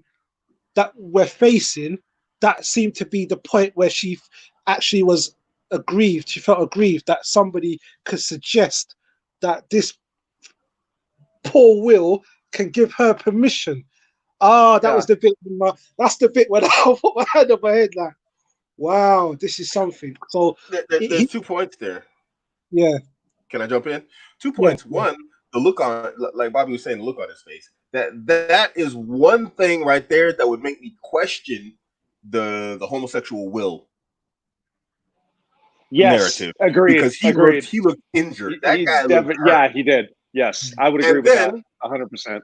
that we're facing, that seemed to be the point where she actually was aggrieved. She felt aggrieved that somebody could suggest that this poor Will can give her permission. That was the bit. That's the bit when I put my hand on my head like, wow, this is something. So there's 2 points there. Yeah. Can I jump in? 2 points. One, the look on, like Bobby was saying, the look on his face. That is one thing right there that would make me question the homosexual Will narrative. Agreed. Because he looked injured. That guy looked hurt. Yeah, he did. Yes, I would agree with that 100%.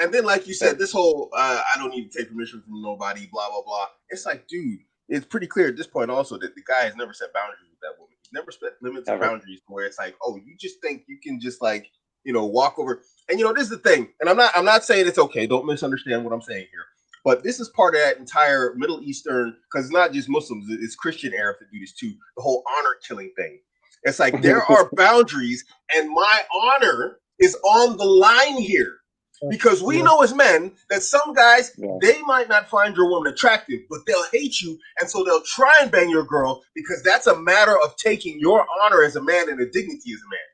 And then, like you said, this whole I don't need to take permission from nobody, blah, blah, blah. It's like, dude, it's pretty clear at this point also that the guy has never set boundaries with that woman. He's never set limits or boundaries where it's like, oh, you just think you can just like, you know, walk over. And, you know, this is the thing. And I'm not saying it's okay. Don't misunderstand what I'm saying here. But this is part of that entire Middle Eastern, because it's not just Muslims, it's Christian Arabs that do this too, the whole honor killing thing. It's like there are boundaries, and my honor is on the line here. Because we know as men that some guys, they might not find your woman attractive, but they'll hate you. And so they'll try and bang your girl because that's a matter of taking your honor as a man and a dignity as a man.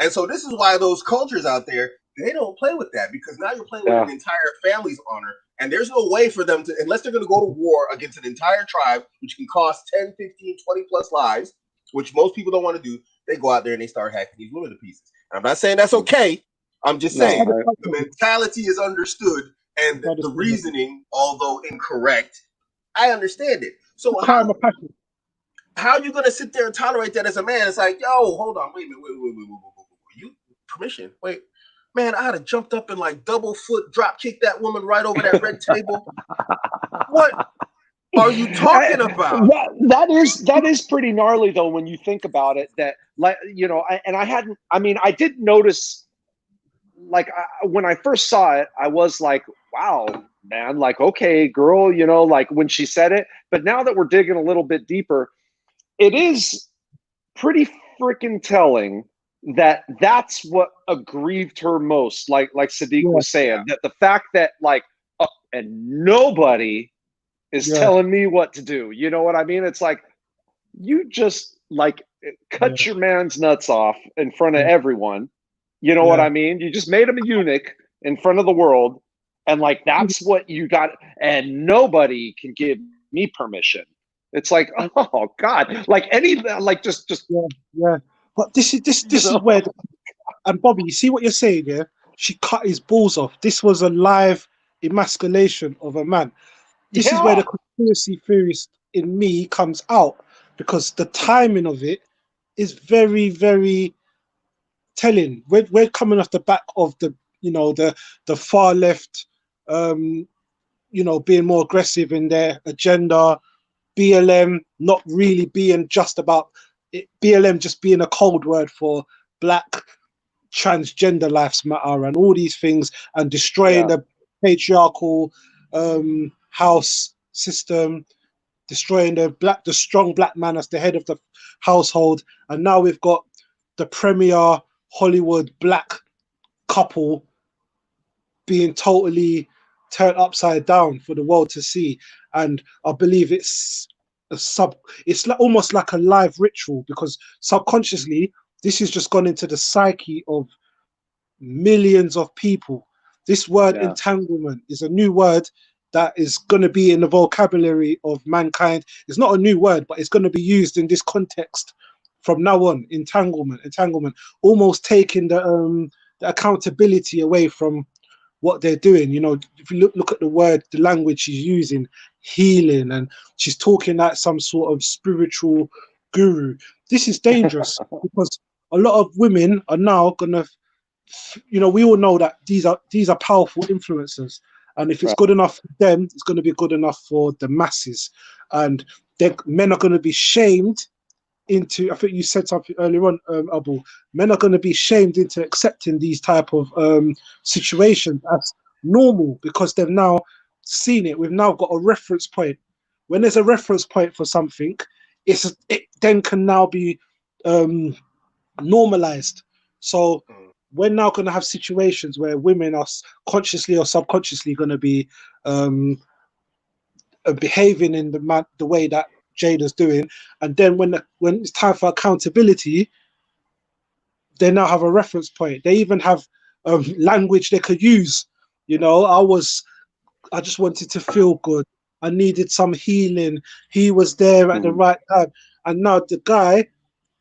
And so this is why those cultures out there, they don't play with that, because now you're playing with an entire family's honor. And there's no way for them to, unless they're going to go to war against an entire tribe, which can cost 10, 15, 20 plus lives, which most people don't want to do. They go out there and they start hacking these women to pieces. And I'm not saying that's okay. I'm just saying the mentality is understood, and the reasoning, although incorrect, I understand it. So how are you going to sit there and tolerate that as a man? It's like, yo, hold on, wait a minute, wait. You permission? Wait, man, I'd have jumped up and like double foot drop kicked that woman right over that red table. What are you talking about? That is pretty gnarly though when you think about it. That, like, you know, I did notice. Like when I first saw it, I was like, wow, man, like, okay, girl, you know, like when she said it. But now that we're digging a little bit deeper, it is pretty freaking telling that that's what aggrieved her most. Like Sadiq was saying, that the fact that like, and nobody is telling me what to do. You know what I mean? It's like, you just like cut your man's nuts off in front of everyone. You know what I mean? You just made him a eunuch in front of the world, and like that's what you got, and nobody can give me permission. It's like, oh God, like just yeah. But this is where, and Bobby, you see what you're saying, yeah? She cut his balls off. This was a live emasculation of a man. This is where the conspiracy theorist in me comes out, because the timing of it is very, very telling. We're coming off the back of the far left, being more aggressive in their agenda. BLM not really being just about it, BLM just being a cold word for black transgender lives matter and all these things, and destroying the patriarchal house system, destroying the strong black man as the head of the household. And now we've got the premier Hollywood black couple being totally turned upside down for the world to see. And I believe it's almost like a live ritual, because subconsciously this has just gone into the psyche of millions of people. This word entanglement is a new word that is going to be in the vocabulary of mankind. It's not a new word, but it's going to be used in this context from now on. Entanglement, almost taking the accountability away from what they're doing. If you look at the word, the language she's using, healing, and she's talking like some sort of spiritual guru. This is dangerous because a lot of women are now gonna, we all know that these are powerful influencers, and if it's good enough for them, it's going to be good enough for the masses. And men are going to be shamed into, I think you said something earlier on, Abu, men are going to be shamed into accepting these type of situations as normal, because they've now seen it. We've now got a reference point. When there's a reference point for something, it then can now be normalized. So we're now going to have situations where women are consciously or subconsciously going to be behaving in the way that Jada's doing, and then when it's time for accountability, they now have a reference point. They even have language they could use. I just wanted to feel good. I needed some healing. He was there at the right time, and now the guy,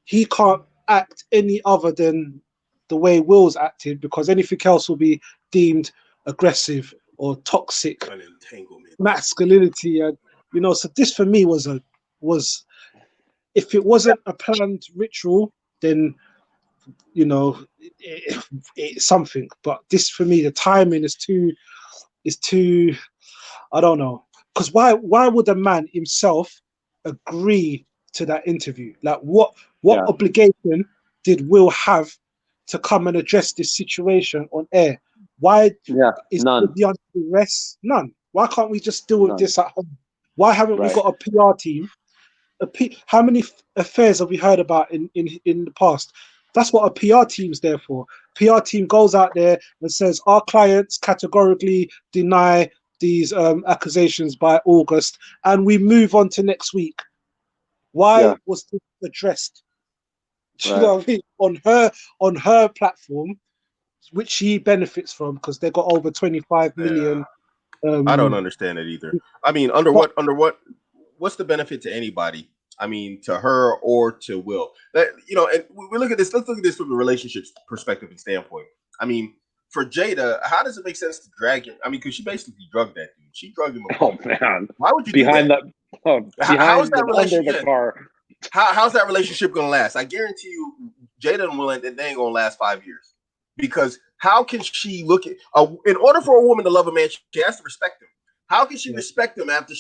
he can't act any other than the way Will's acted, because anything else will be deemed aggressive or toxic, masculinity, and So this for me was if it wasn't a planned ritual, then it's something. But this for me, the timing is too. I don't know, because why would a man himself agree to that interview? Like what obligation did Will have to come and address this situation on air? Why is none. he under arrest? None. Why can't we just deal with this at home? Why haven't we got a PR team? How many affairs have we heard about in the past? That's what a PR team's there for. PR team goes out there and says our clients categorically deny these accusations by August, and we move on to next week. Why was this addressed? Do you know what I mean? On her platform, which she benefits from, because they got over 25 million. I don't understand it either. I mean, what's the benefit to anybody? I mean, to her or to Will. And we look at this. Let's look at this from the relationship perspective and standpoint. I mean, for Jada, how does it make sense to drag him? I mean, because she basically drugged that dude. She drugged him. Oh man! Why would you do that? How's that relationship? Under the car. How's that relationship gonna last? I guarantee you, Jada and Will, they ain't gonna last 5 years. Because how can she look at? In order for a woman to love a man, she has to respect him. How can she respect him after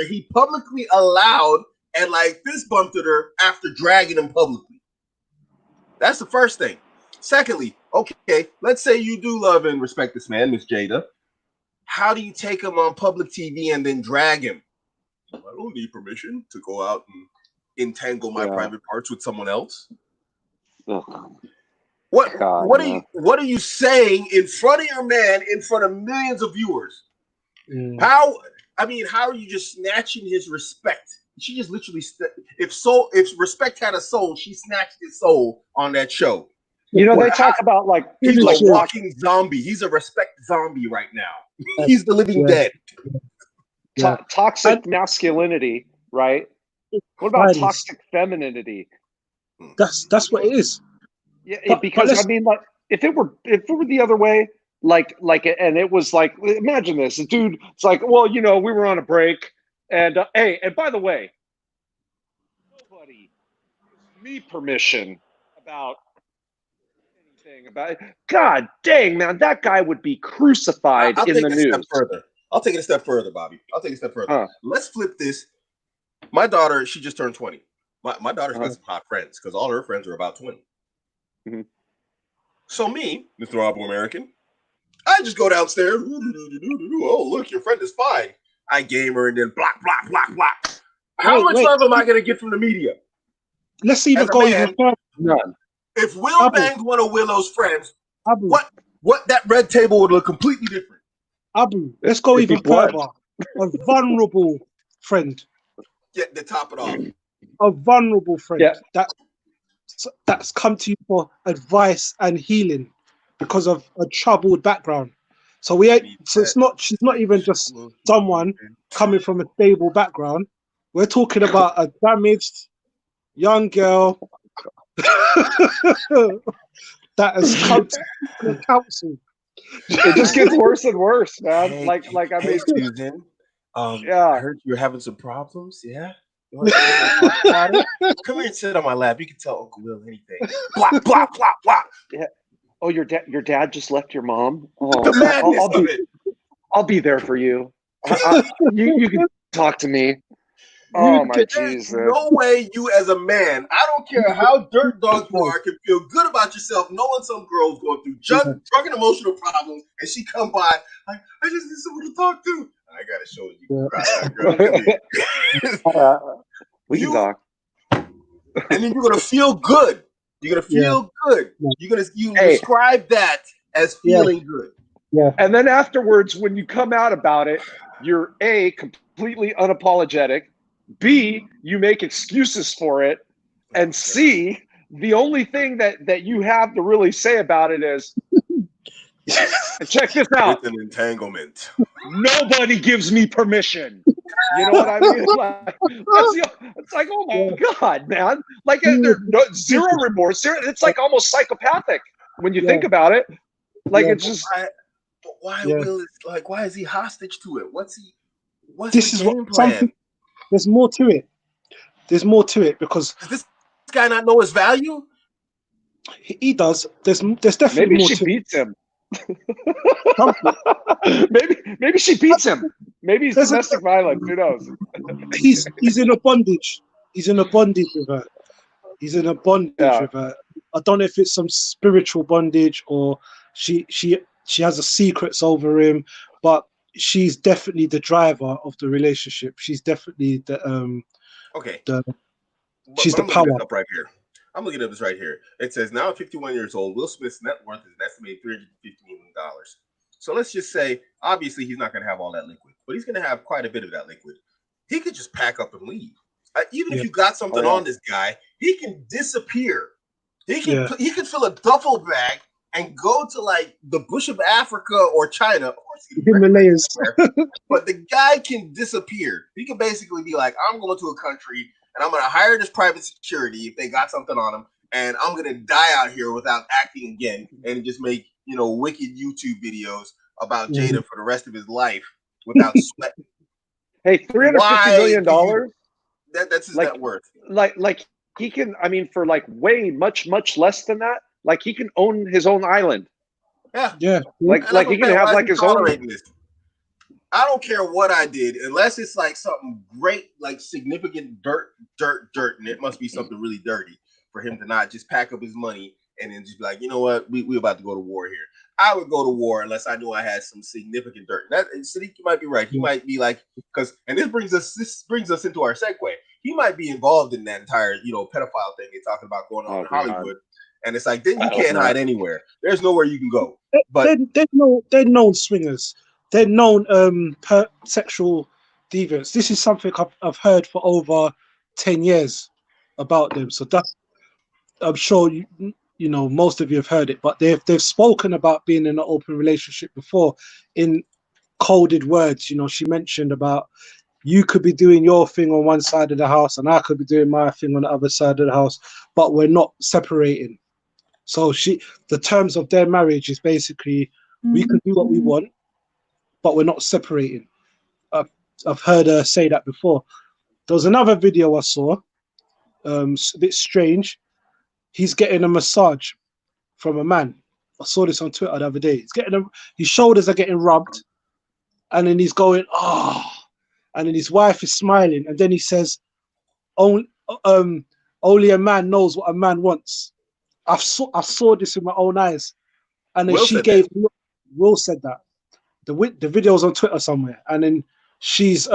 he publicly allowed and like fist bumped at her after dragging him publicly? That's the first thing. Secondly, okay, let's say you do love and respect this man, Miss Jada. How do you take him on public TV and then drag him? I don't need permission to go out and entangle my private parts with someone else. What are you saying in front of your man, in front of millions of viewers? How are you just snatching his respect She just literally if respect had a soul, she snatched his soul on that show. You know, they talk about like he's a walking zombie. He's a respect zombie right now. He's the living dead. Toxic masculinity, right? What about toxic femininity? That's what it is. Yeah, because I mean, like, if it were the other way, like, and it was like, imagine this, a dude. It's like, well, you know, we were on a break, and hey, and by the way, nobody gives me permission about anything about it. God dang, man, that guy would be crucified in the news. I'll take it a step further, Bobby. I'll take it a step further. Let's flip this. My daughter, she just turned 20. My daughter's got some hot friends because all her friends are about 20. Mm-hmm. So me, Mr. Abuamerican, I just go downstairs. Oh, look, your friend is fine. I game her and then block. How much love am I going to get from the media? Let's even go even further. None. If Will banged one of Willow's friends, what that red table would look completely different. Abu, let's go even further. A vulnerable friend. Yeah, to top it off. A vulnerable friend. Yeah. That's come to you for advice and healing because of a troubled background. So she's not even just someone coming from a stable background. We're talking about a damaged young girl that has come to the council. It just gets worse and worse, man. Hey, I mean, Susan, I heard you're having some problems. Yeah. You want to talk about it? Come here and sit on my lap. You can tell Uncle Will anything. Blah. Yeah. Oh, your dad just left your mom. Oh, the madness of it. I'll be there for you. You can talk to me. Oh my Jesus! No way you as a man, I don't care how dirt dog you are, can feel good about yourself knowing some girl's going through drug and emotional problems, and she come by like, I just need someone to talk to. I gotta show you. We can talk. And then you're gonna feel good. You're gonna feel good. You describe that as feeling good. Yeah. And then afterwards, when you come out about it, you're A, completely unapologetic. B, you make excuses for it. And C, the only thing that you have to really say about it is, check this out. It's an entanglement. Nobody gives me permission. You know what I mean? It's like, oh my God, man. Like, there's zero remorse. It's like almost psychopathic when you think about it. Like, it's just... Why Will is like? Why is he hostage to it? What's this the is game plan? There's more to it. There's more to it because does this guy not know his value? He does. There's definitely more to it. Maybe she beats him. maybe she beats him. Maybe he's domestic violence. Who knows? He's in a bondage. He's in a bondage with her. He's in a bondage with her. I don't know if it's some spiritual bondage or she has a secrets over him, but she's definitely the driver of the relationship. She's definitely the she's the power. I'm looking at this right here. It says now at 51 years old, Will Smith's net worth is an estimated $350 million. So let's just say, obviously, he's not going to have all that liquid, but he's going to have quite a bit of that liquid. He could just pack up and leave. Even if you got something on this guy, he can disappear. He can fill a duffel bag and go to like the bush of Africa or China. Of course, Himalayas. But the guy can disappear. He can basically be like, I'm going to a country and I'm going to hire this private security if they got something on him, and I'm going to die out here without acting again and just make, wicked YouTube videos about Jada for the rest of his life without sweating. Hey, $350 million? That's his net worth. Like he can, I mean, for like way much less than that, like he can own his own island. Yeah. Like he can have like his own. This. I don't care what I did, unless it's like something great, like significant dirt, and it must be something really dirty for him to not just pack up his money and then just be like, you know what, we about to go to war here. I would go to war unless I knew I had some significant dirt. Sadiq might be right. He might be like, and this brings us into our segue. He might be involved in that entire, pedophile thing you're talking about going on in Hollywood. And it's like, then you can't hide anywhere. There's nowhere you can go. But they're known swingers. They're known sexual deviance. This is something I've heard for over 10 years about them. So that's, I'm sure you know, most of you have heard it, but they've spoken about being in an open relationship before in coded words. You know, she mentioned about, you could be doing your thing on one side of the house and I could be doing my thing on the other side of the house, but we're not separating. So the terms of their marriage is basically, we can do what we want, but we're not separating. I've heard her say that before. There was another video I saw, a bit strange. He's getting a massage from a man. I saw this on Twitter the other day. His shoulders are getting rubbed, and then he's going, oh, and then his wife is smiling, and then he says, only a man knows what a man wants. I saw this with my own eyes, and then she gave. Will said that. The video's on Twitter somewhere, and then she's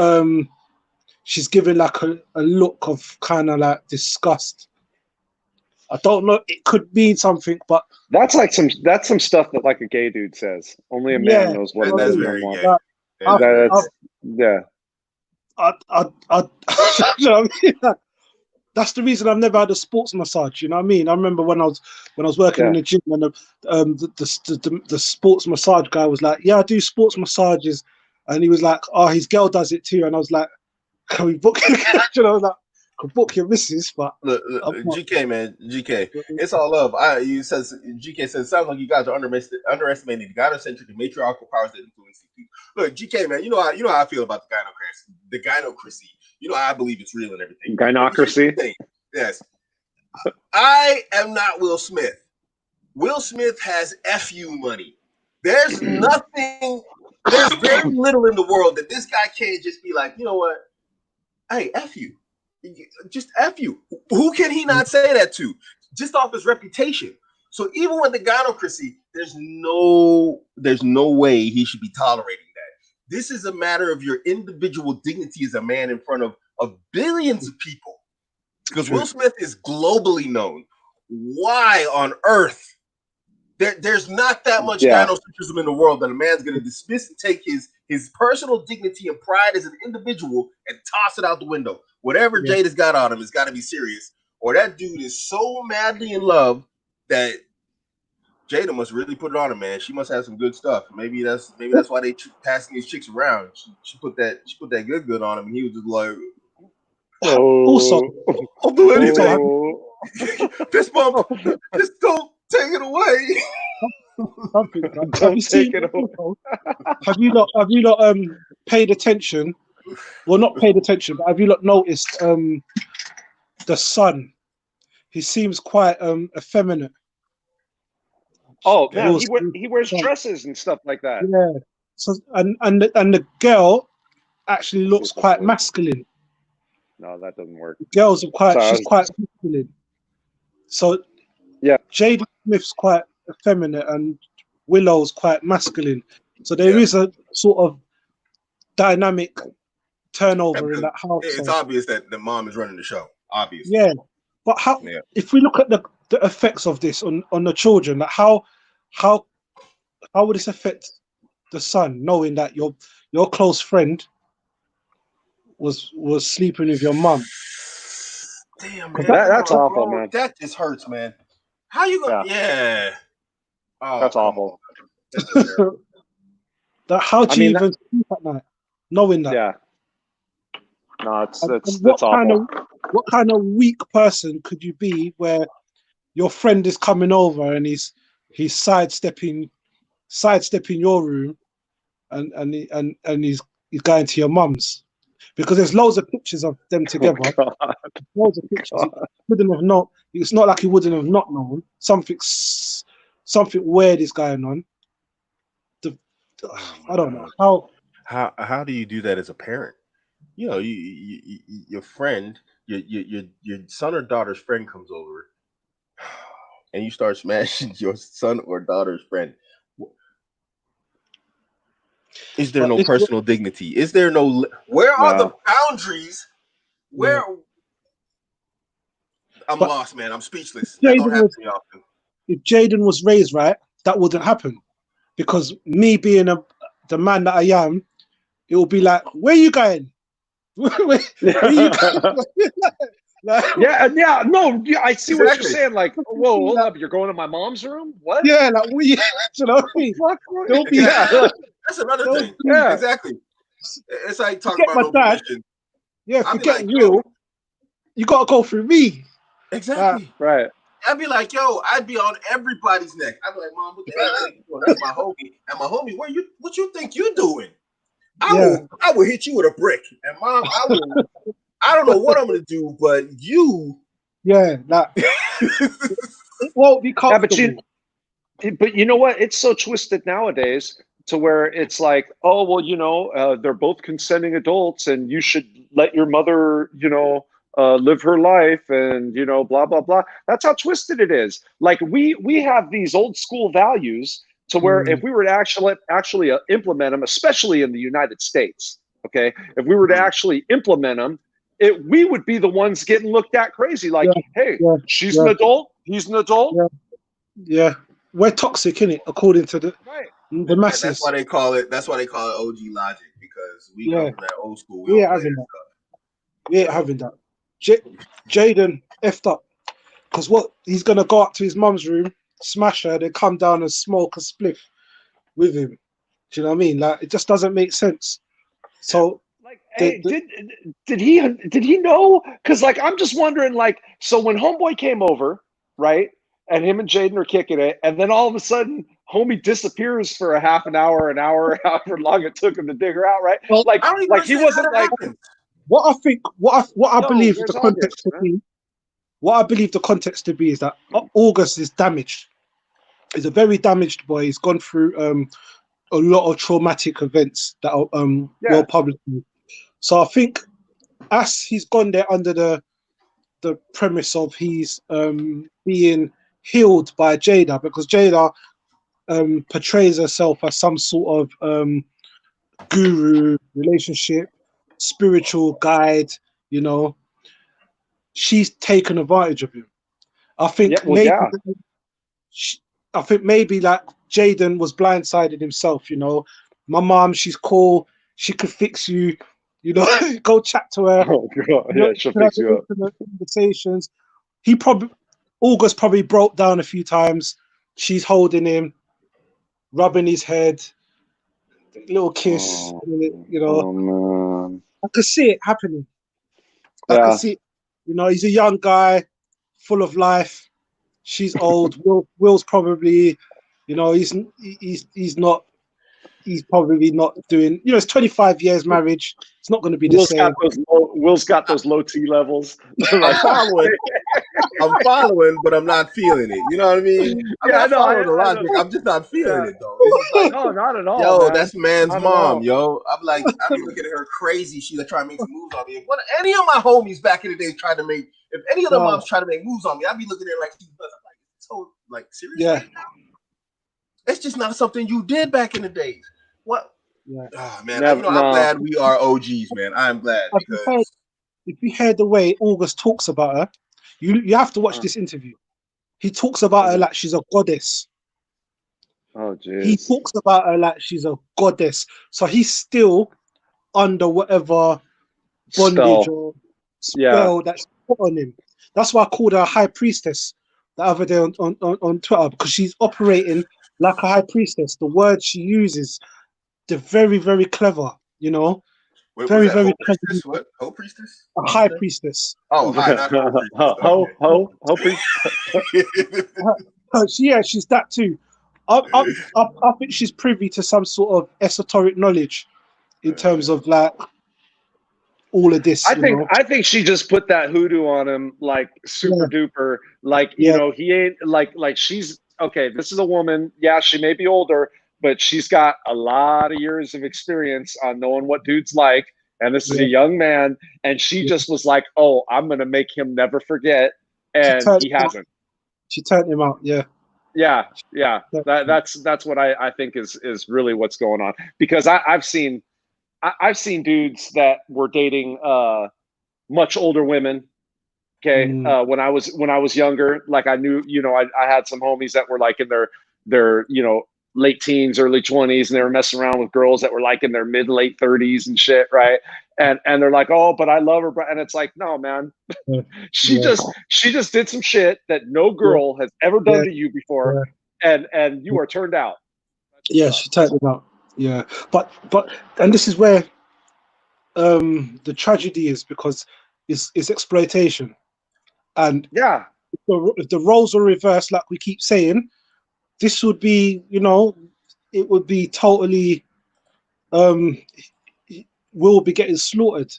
giving like a look of kind of like disgust. I don't know. It could mean something, but that's some stuff that like a gay dude says. Only a man knows what that's very gay. Yeah. You know what I mean? That's the reason I've never had a sports massage. You know what I mean? I remember when I was working in the gym, and the sports massage guy was like, "Yeah, I do sports massages," and he was like, "Oh, his girl does it too," and I was like, "Can we book?" You know, like, "Can book your missus?" But look, GK man, GK, it's all love. GK says, sounds like you guys are underestimating the gynocentric and matriarchal powers that influence you. Look, GK man, you know how I feel about the gynocracy. You know how I believe it's real and everything. Gynocracy. Yes. I am not Will Smith. Will Smith has FU money. There's nothing. There's very little in the world that this guy can't just be like, you know what? Hey, F you. Just F you. Who can he not say that to? Just off his reputation. So even with the gynocracy, there's no way he should be tolerating that. This is a matter of your individual dignity as a man in front of billions of people. Because Will Smith is globally known. Why on earth? There's not that much gynocentrism in the world that a man's going to dismiss and take his personal dignity and pride as an individual and toss it out the window. Whatever Jada's got on him has got to be serious. Or that dude is so madly in love that Jada must really put it on him, man. She must have some good stuff. Maybe that's why they passing these chicks around. She put that good on him, and he was just like, also, I'll do anything. Fist bump. Just don't take it away. Have you not paid attention? Well, not paid attention, but have you not noticed the son? He seems quite effeminate. Oh man, he wears dresses and stuff like that. Yeah. So and the girl actually looks quite masculine. No, that doesn't work. The girls are she's quite masculine. So yeah, Jada Smith's quite effeminate and Willow's quite masculine. So there is a sort of dynamic turnover in that house. It's obvious that the mom is running the show. Obviously. Yeah. But how if we look at the effects of this on the children, like how would this affect the son, knowing that your close friend was sleeping with your mum? Damn, man. That's awful, man. That just hurts, man. How you gonna? Yeah. Oh, that's awful. How do you even sleep at night, knowing that? Yeah. No, that's awful. What kind of weak person could you be where your friend is coming over and he's sidestepping your room and he's going to your mum's? Because there's loads of pictures of them together. Loads of pictures. It's not like he wouldn't have not known. Something weird is going on. I don't know how do you do that as a parent? You know, your friend, your son or daughter's friend comes over, and you start smashing your son or daughter's friend. Is there no personal dignity? Is there no? Where are the boundaries? Where? I'm lost, man. I'm speechless. That don't happen to me often. If Jaden was raised right, that wouldn't happen. Because me being the man that I am, it will be like, where are you going? Where you like, yeah, no, yeah, I see what you're Exactly. saying. Like, whoa, hold up, you're going to my mom's room? What? yeah, like we, you know what I mean? Fuck? Don't be, Yeah, like, That's another don't thing. be, yeah, Exactly. It's like talking forget about my no dad. permission. Yeah, I'll be forget like, yo, real. You gotta go through me. exactly. right. I'd be like, yo, I'd be on everybody's neck. I'd be like, Mom, what the hell you think you doing? That's my homie. And my homie, what you think you doing? Yeah. I will hit you with a brick. And Mom, I don't know what I'm gonna do, but you Yeah, like it won't be Yeah, comfortable. but you know what? It's so twisted nowadays to where it's like, oh, well, they're both consenting adults, and you should let your mother, live her life, and blah blah blah. That's how twisted it is. Like we have these old school values to where if Mm, we were to actually implement them, especially in the United States, okay, if we were to actually implement them, we would be the ones getting looked at crazy. Like, yeah, hey, yeah, she's yeah, an adult, he's an adult, yeah, yeah. We're toxic, innit? According to the right? the that's why masses. they call it OG logic, because we come Yeah, from that old school. We we don't ain't play having that that. stuff. We ain't having that. Jaden effed up because what he's gonna go up to his mum's room, smash her, then come down and smoke a spliff with him. Do you know what I mean? Like it just doesn't make sense. So Like, the, hey, the did he know? Because like I'm just wondering, like, so when Homeboy came over, right, and him and Jaden are kicking it, and then all of a sudden, Homie disappears for a half an hour, however long it took him to dig her out, right? well, Like, I don't even like he understand how wasn't that like, happened. what I think, what I yo, believe the there's context August, to man. be, what I believe the context to be is that August is damaged. He's a very damaged boy. He's gone through a lot of traumatic events that are well Yeah, published. So I think as he's gone there under the premise of he's being healed by Jada, because Jada portrays herself as some sort of guru, relationship, spiritual guide, you know, she's taken advantage of him. I yeah, think well, maybe yeah, sh- I think maybe like Jaden was blindsided himself, you know. My mom, she's cool, she could fix you, you know, go chat to her, oh god, you know, yeah, you she'll can have fix the you up. intimate conversations. He probably August probably broke down a few times. She's holding him, rubbing his head, little kiss, Oh, you know. oh man, I could see it happening. I could yeah. see it. You know, he's a young guy, full of life. She's old. Will's probably, you know, he's not. He's probably not doing. You know, it's 25 years marriage. It's not going to be the same. Will's got those low T levels. I'm Like, following, but I'm not feeling it. You know what I mean? I mean, yeah, I no, follow the I know. logic. I'm just not feeling Yeah. it though. It's just like, No, not at all, yo, man. that's man's Not at mom, all. yo. I'm like, I be looking at her crazy. She's like trying to make some moves on me. What any of my homies back in the day tried to make, if any of the No, moms try to make moves on me, I'd be looking at her like she's I'm like, so like serious yeah, right now? It's just not something you did back in the days. What? yeah. Oh, man, Never, I'm no. glad we are OGs, man. I'm glad Have you heard? because If you heard the way August talks about her, you have to watch this interview. He talks about her Okay. like she's a goddess. Oh, He jeez. talks about her like she's a goddess. So he's still under whatever bondage Spell. or Yeah. spell that's put on him. That's why I called her a high priestess the other day on Twitter, because she's operating like a high priestess. The words she uses, they're very, very clever, you know? what was Very, that? very Hope clever. priestess? What? Hope priestess? A What'd you high say? priestess. Oh, hi, not hope Ho, priest. priestess. Yeah, she's that too. I think she's privy to some sort of esoteric knowledge in terms of like all of this, I you think know? I think she just put that hoodoo on him like super Yeah, duper. Like, yeah, he ain't like she's okay, this is a woman. Yeah, she may be older, but she's got a lot of years of experience on knowing what dudes like. And this is a yeah, young man. And she yeah. just was like, oh, I'm gonna make him never forget. She And turned he hasn't. she turned him out. Yeah. Yeah, yeah. Yeah. That's what I think is really what's going on. Because I've seen dudes that were dating much older women. Okay, Mm, when I was younger, like I knew, I had some homies that were like in their late teens, early 20s, and they were messing around with girls that were like in their mid late 30s and shit, right? And they're like, oh, but I love her, and it's like, no, man, she just did some shit that no girl has ever done to you before, and you are turned out. Yeah, she turned it out. Yeah, but and this is where the tragedy is, because it's exploitation, and yeah, if the roles were reversed, like we keep saying, this would be, it would be totally, we'll be getting slaughtered.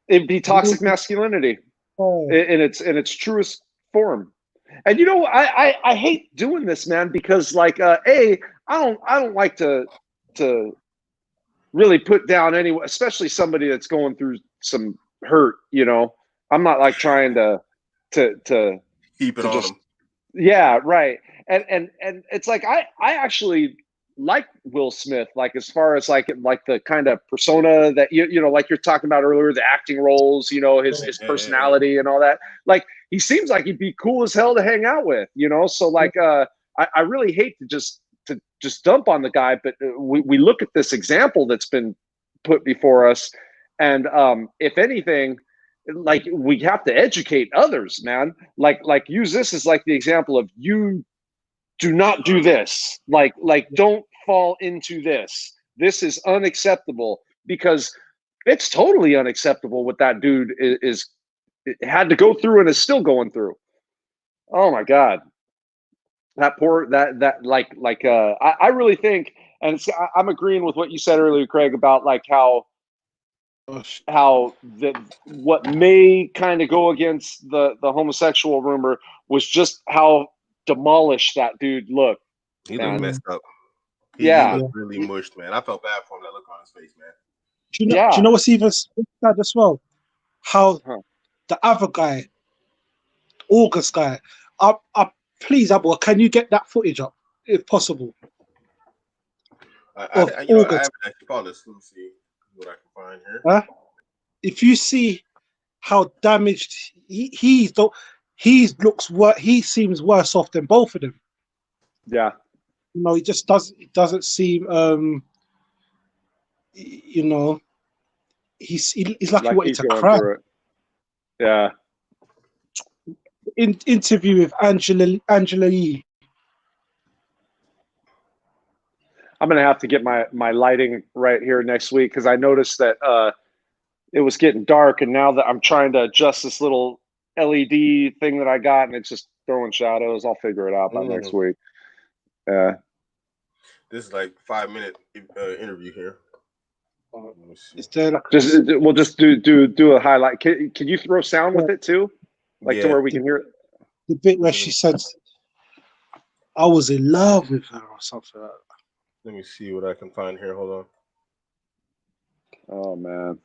It'd be toxic masculinity in its truest form. And I hate doing this, man, because like I don't like to really put down anyone, especially somebody that's going through some hurt. I'm not like trying to keep it on just them. Yeah, right. And it's like I actually like Will Smith, like as far as like the kind of persona that like you're talking about earlier, the acting roles, his personality and all that. Like he seems like he'd be cool as hell to hang out with, So like I really hate to just dump on the guy, but we look at this example that's been put before us, and if anything, like we have to educate others, man. Like use this as like the example of, you do not do this. Like don't fall into this. This is unacceptable, because it's totally unacceptable what that dude is had to go through and is still going through. Oh my God. That poor I really think, and I'm agreeing with what you said earlier, Craig, about like how what may kind of go against the homosexual rumor was just how demolished that dude looked. He looked messed up. He looked really mushed, man. I felt bad for him, that look on his face, man. Do you know what's even sad as well? How the other guy, August guy, please, Abu, can you get that footage up if possible? I haven't actually called this. Let me see what I can find here. If you see how damaged he seems worse off than both of them. Yeah. He just doesn't seem he's like he wanted to cry. Yeah. Interview with Angela Yee. I'm gonna have to get my lighting right here next week, because I noticed that it was getting dark, and now that I'm trying to adjust this little LED thing that I got, and it's just throwing shadows. I'll figure it out by next week. Yeah. This is like 5-minute interview here. Is there like we'll just do a highlight. Can you throw sound with it too, like to where we can hear it? The bit where she said, "I was in love with her" or something like that. Let me see what I can find here. Hold on. Oh man.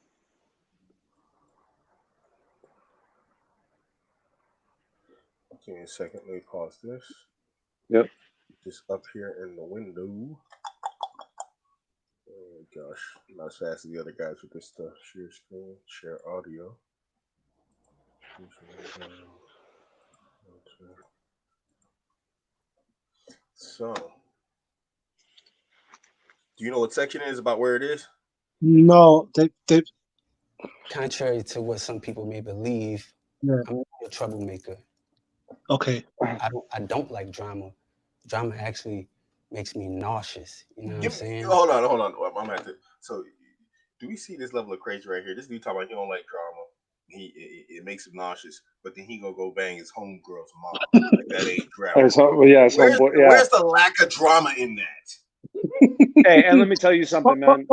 Give me a second. Let me pause this. Yep. Just up here in the window. Oh gosh, not as fast as the other guys with this stuff. Share screen, share audio. So, do you know what section it is, about where it is? No, they. Contrary to what some people may believe, I'm not a troublemaker. Okay. I don't like drama. Drama actually makes me nauseous. You know what I'm saying? Hold on. I'm at the. So, do we see this level of crazy right here? This dude talking about he don't like drama. It makes him nauseous, but then he gonna go bang his homegirl's mom. Like that ain't drama. Where's the lack of drama in that? Hey, and let me tell you something, man.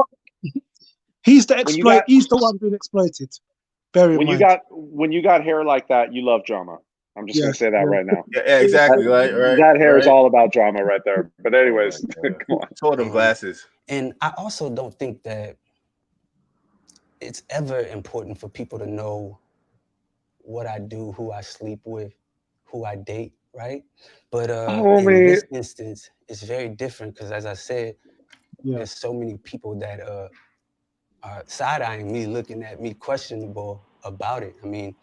He's the he's the one being exploited. When you got hair like that, you love drama. I'm just gonna say that right now. Yeah, exactly. Right. That hair is all about drama right there. But anyways, come on. Show them glasses. And I also don't think that it's ever important for people to know what I do, who I sleep with, who I date, right? But in this instance, it's very different, because as I said, there's so many people that are side-eyeing me, looking at me questionable about it. I mean,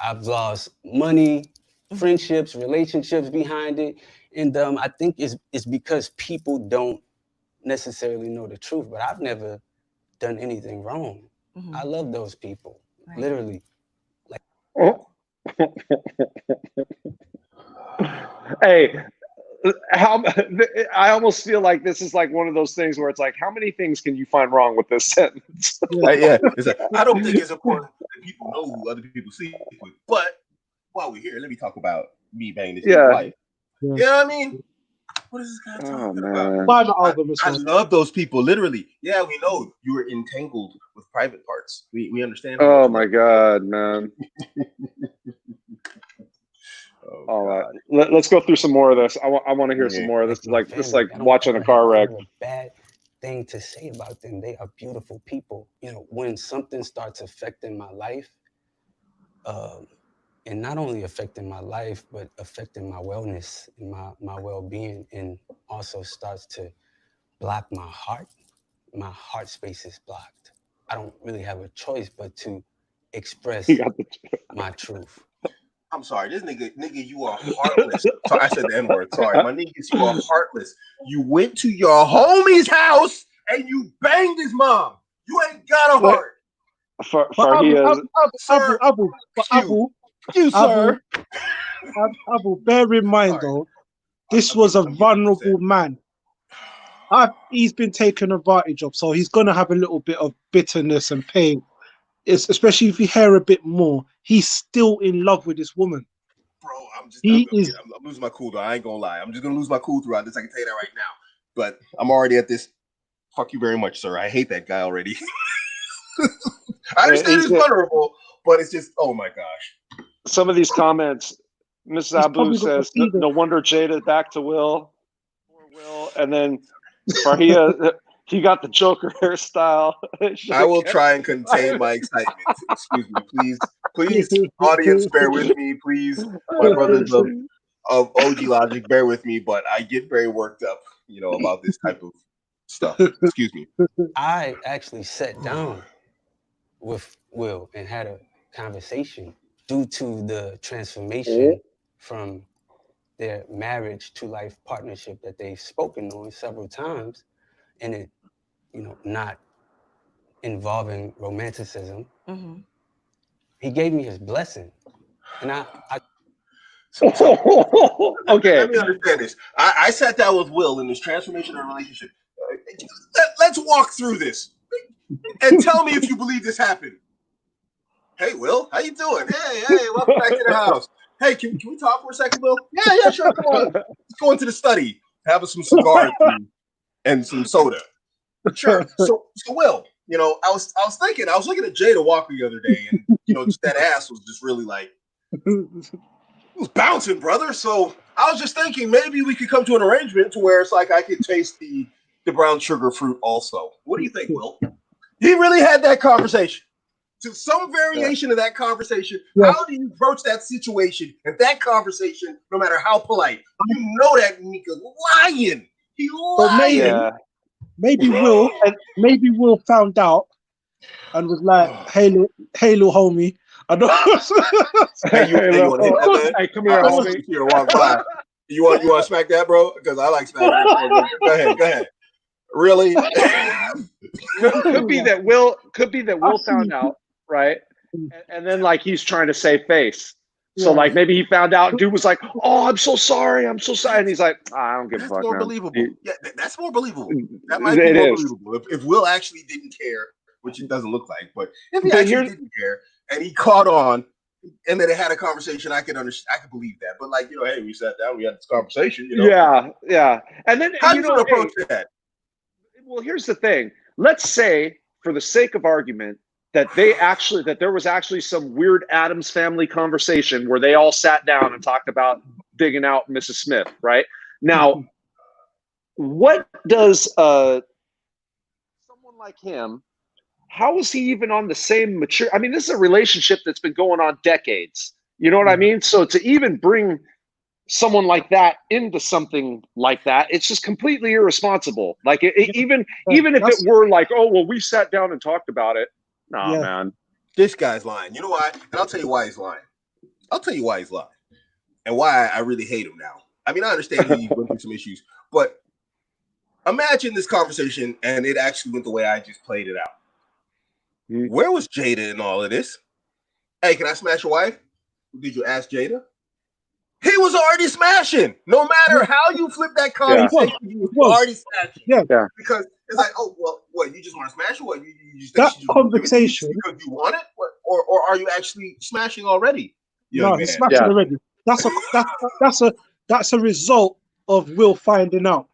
I've lost money, friendships, relationships behind it. And I think it's because people don't necessarily know the truth, but I've never done anything wrong. I love those people, literally. Like, hey, I almost feel like this is like one of those things where it's like, how many things can you find wrong with this sentence? Yeah. It's like, I don't think it's important that people know who other people sleep with, but while we're here, let me talk about me banging this wife. Yeah. You know what I mean? What is this guy talking about? I love those people, literally. Yeah, we know you were entangled with private parts. We understand. Oh my God, man. All right, let's go through some more of this. I want to hear some more of this. Like watching a car wreck. A bad thing to say about them. They are beautiful people. You know, when something starts affecting my life, and not only affecting my life, but affecting my wellness and my well-being, and also starts to block my heart space is blocked. I don't really have a choice but to express my truth. I'm sorry, this nigga, you are heartless. So I said the N-word. Sorry, my niggas, you are heartless. You went to your homie's house and you banged his mom. You ain't got a heart. Abu, bear in mind though, this was a vulnerable man. He's been taken advantage of, so he's gonna have a little bit of bitterness and pain. Especially if you hear a bit more, he's still in love with this woman. Bro, I'm losing my cool though. I ain't gonna lie. I'm just gonna lose my cool throughout this. I can tell you that right now. But I'm already at this. Fuck you very much, sir. I hate that guy already. I understand he's vulnerable, but it's just, oh my gosh. Some of these comments, Mrs. Abu says, no wonder Jada back to Will. Poor Will. And then Farhia, he got the Joker hairstyle. I will try and contain my excitement. Excuse me, please, audience, bear with me, please. My brothers of OG Logic, bear with me, but I get very worked up, about this type of stuff. Excuse me. I actually sat down with Will and had a conversation due to the transformation from their marriage to life partnership that they've spoken on several times, and it, not involving romanticism. He gave me his blessing, and I okay. Let me understand this. I sat down with Will in this transformation of relationship. Let's walk through this and tell me if you believe this happened. Hey, Will, how you doing? Hey, welcome back to the house. Hey, can we talk for a second, Will? Yeah, sure. Come on. Let's go into the study, have some cigars and some soda. Sure. So Will, I was thinking, I was looking at Jada Walker the other day, and just that ass was just really like, it was bouncing, brother. So I was just thinking maybe we could come to an arrangement to where it's like I could taste the brown sugar fruit also. What do you think, Will? He really had that conversation. To some variation of that conversation, how do you approach that situation and that conversation, no matter how polite? You know that nigga lying. He lying. Maybe Will found out and was like, hey little homie. I don't Hey, come here, homie. You walk by. You want to smack that, bro? Because I like smacking that. Go ahead. Really? could be that Will found out, right? And then like he's trying to save face. So like maybe he found out, dude was like, "Oh, I'm so sorry," and he's like, "I don't give a fuck." That's more believable. Yeah, that's more believable. That might be more believable if Will actually didn't care, which it doesn't look like. But if he actually didn't care and he caught on, and then they had a conversation, I could believe that. But like, hey, we sat down, we had this conversation. Yeah. And then how do you approach that? Well, here's the thing. Let's say, for the sake of argument, that there was actually some weird Addams Family conversation where they all sat down and talked about digging out Mrs. Smith, right? Now, what does someone like him, how is he even on the same mature? I mean, this is a relationship that's been going on decades. You know what I mean? So to even bring someone like that into something like that, it's just completely irresponsible. Like even if it were like, oh, well, we sat down and talked about it. Nah, man. This guy's lying. You know why? And I'll tell you why he's lying. and why I really hate him now. I mean, I understand he went through some issues, but imagine this conversation and it actually went the way I just played it out. Where was Jada in all of this? Hey, can I smash your wife? Did you ask Jada? He was already smashing. No matter how you flip that conversation, he was already smashing. Yeah. Because it's like, oh, well, what, you just want to smash it? What, you just that think conversation because you want it? Or are you actually smashing already? No, he's smashing already. That's a result of Will finding out.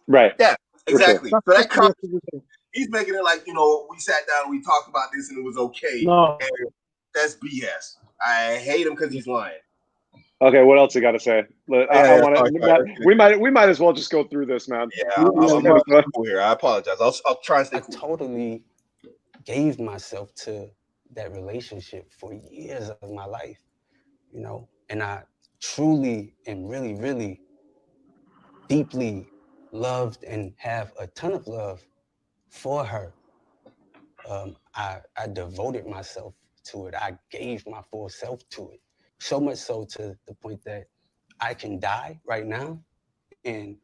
Right. Yeah, exactly. So that he's making it like, we sat down, we talked about this, and it was okay. No. And that's BS. I hate him because he's lying. Okay, what else you got to say? We might as well just go through this, man. Yeah, I'm cool here. I apologize. I'll try and stay cool. I totally gave myself to that relationship for years of my life, and I truly and really, really deeply loved and have a ton of love for her. I devoted myself to it. I gave my full self to it. So much so to the point that I can die right now and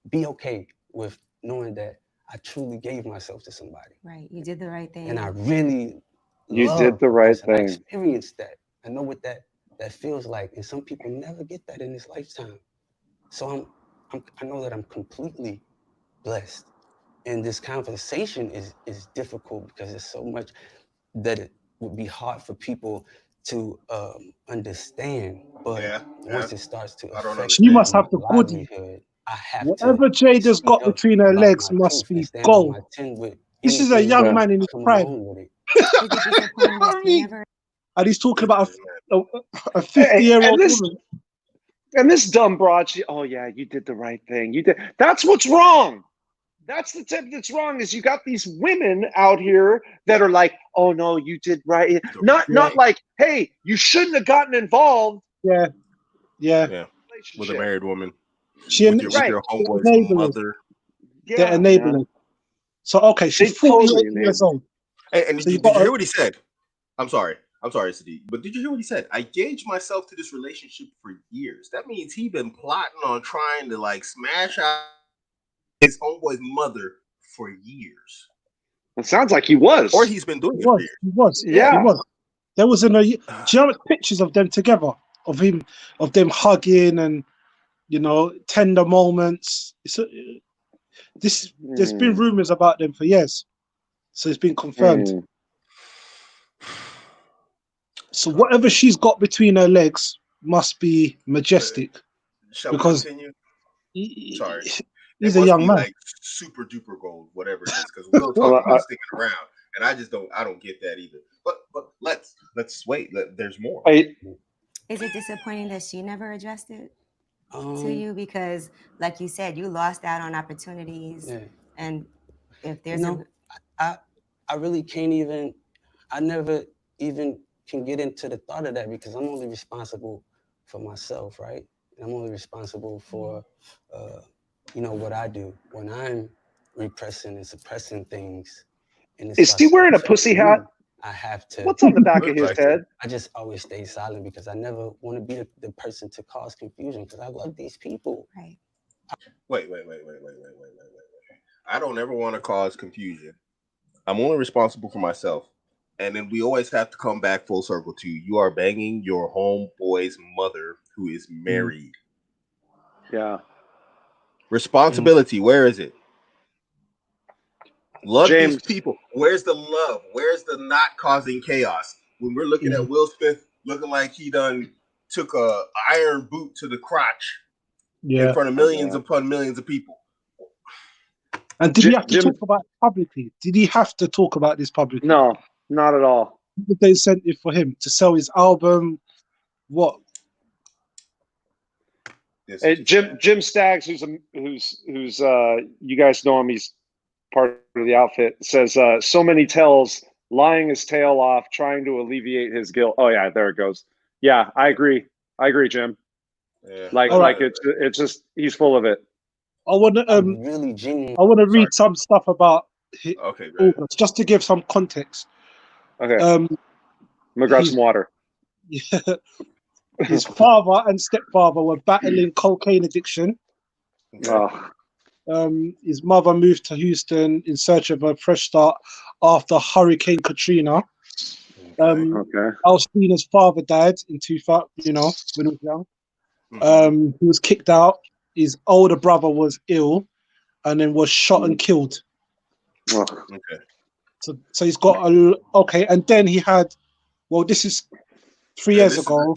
be okay with knowing that I truly gave myself to somebody. Right. You did the right thing. And I really did the right thing. I experienced that. I know what that feels like. And some people never get that in this lifetime. So I know that I'm completely blessed. And this conversation is difficult because there's so much that it would be hard for people to understand. But once it starts to affect she must have the goodie. I have whatever Jada's got between her legs must be gold. This is a young man in his prime. And he's talking about a 50-year-old woman. And this dumb broad, you did the right thing. You did. That's what's wrong. That's the tip that's wrong, is you got these women out here that are like, oh no, you did right. Not like, hey, you shouldn't have gotten involved. Yeah. With a married woman. With your homeboy's mother. They're enabling. So okay, she's 48 years old. And did you hear what he said? I'm sorry, Sadiq, but did you hear what he said? I gauged myself to this relationship for years. That means he's been plotting on trying to smash out his homeboy's mother for years. It sounds like he was. Or he's been doing it for years. He was. There was pictures of them together, of them hugging and tender moments. There's been rumors about them for years, so it's been confirmed. So whatever she's got between her legs must be majestic. Shall we continue? Sorry. He's a young man. Like super duper gold, whatever it is, because Will talking sticking around, and I don't get that either. But let's wait. There's more. Is it disappointing that she never addressed it to you? Because, like you said, you lost out on opportunities, and if there's I really can't even. I never even can get into the thought of that because I'm only responsible for myself, right? I'm only responsible for. What I do when I'm repressing and suppressing things. Is he wearing a pussy hat? I have to. What's on the back of his head? I just always stay silent because I never want to be the person to cause confusion because I love these people. Right. Wait. I don't ever want to cause confusion. I'm only responsible for myself. And then we always have to come back full circle to you are banging your homeboy's mother who is married. Yeah. Responsibility, where is it? Love these people. Where's the love? Where's the not causing chaos? When we're looking at Will Smith looking like he done took a iron boot to the crotch in front of millions upon millions of people. And did he have to talk about it publicly? Did he have to talk about this publicly? No, not at all. Did they incentive for him to sell his album? What? Hey, Jim Staggs, who's you guys know him, he's part of the outfit, says so many tells, lying his tail off, trying to alleviate his guilt. Oh yeah, there it goes. Yeah, I agree, Jim. Yeah. Like it's just he's full of it. I want to really genuine. I want to read some stuff about August, just to give some context. Okay. I'm gonna grab some water. Yeah. His father and stepfather were battling cocaine addiction. His mother moved to Houston in search of a fresh start after Hurricane Katrina. Alcina's father died in 2000, when he was young. He was kicked out. His older brother was ill and then was shot and killed. So he's got and then he had, this is 3 years ago.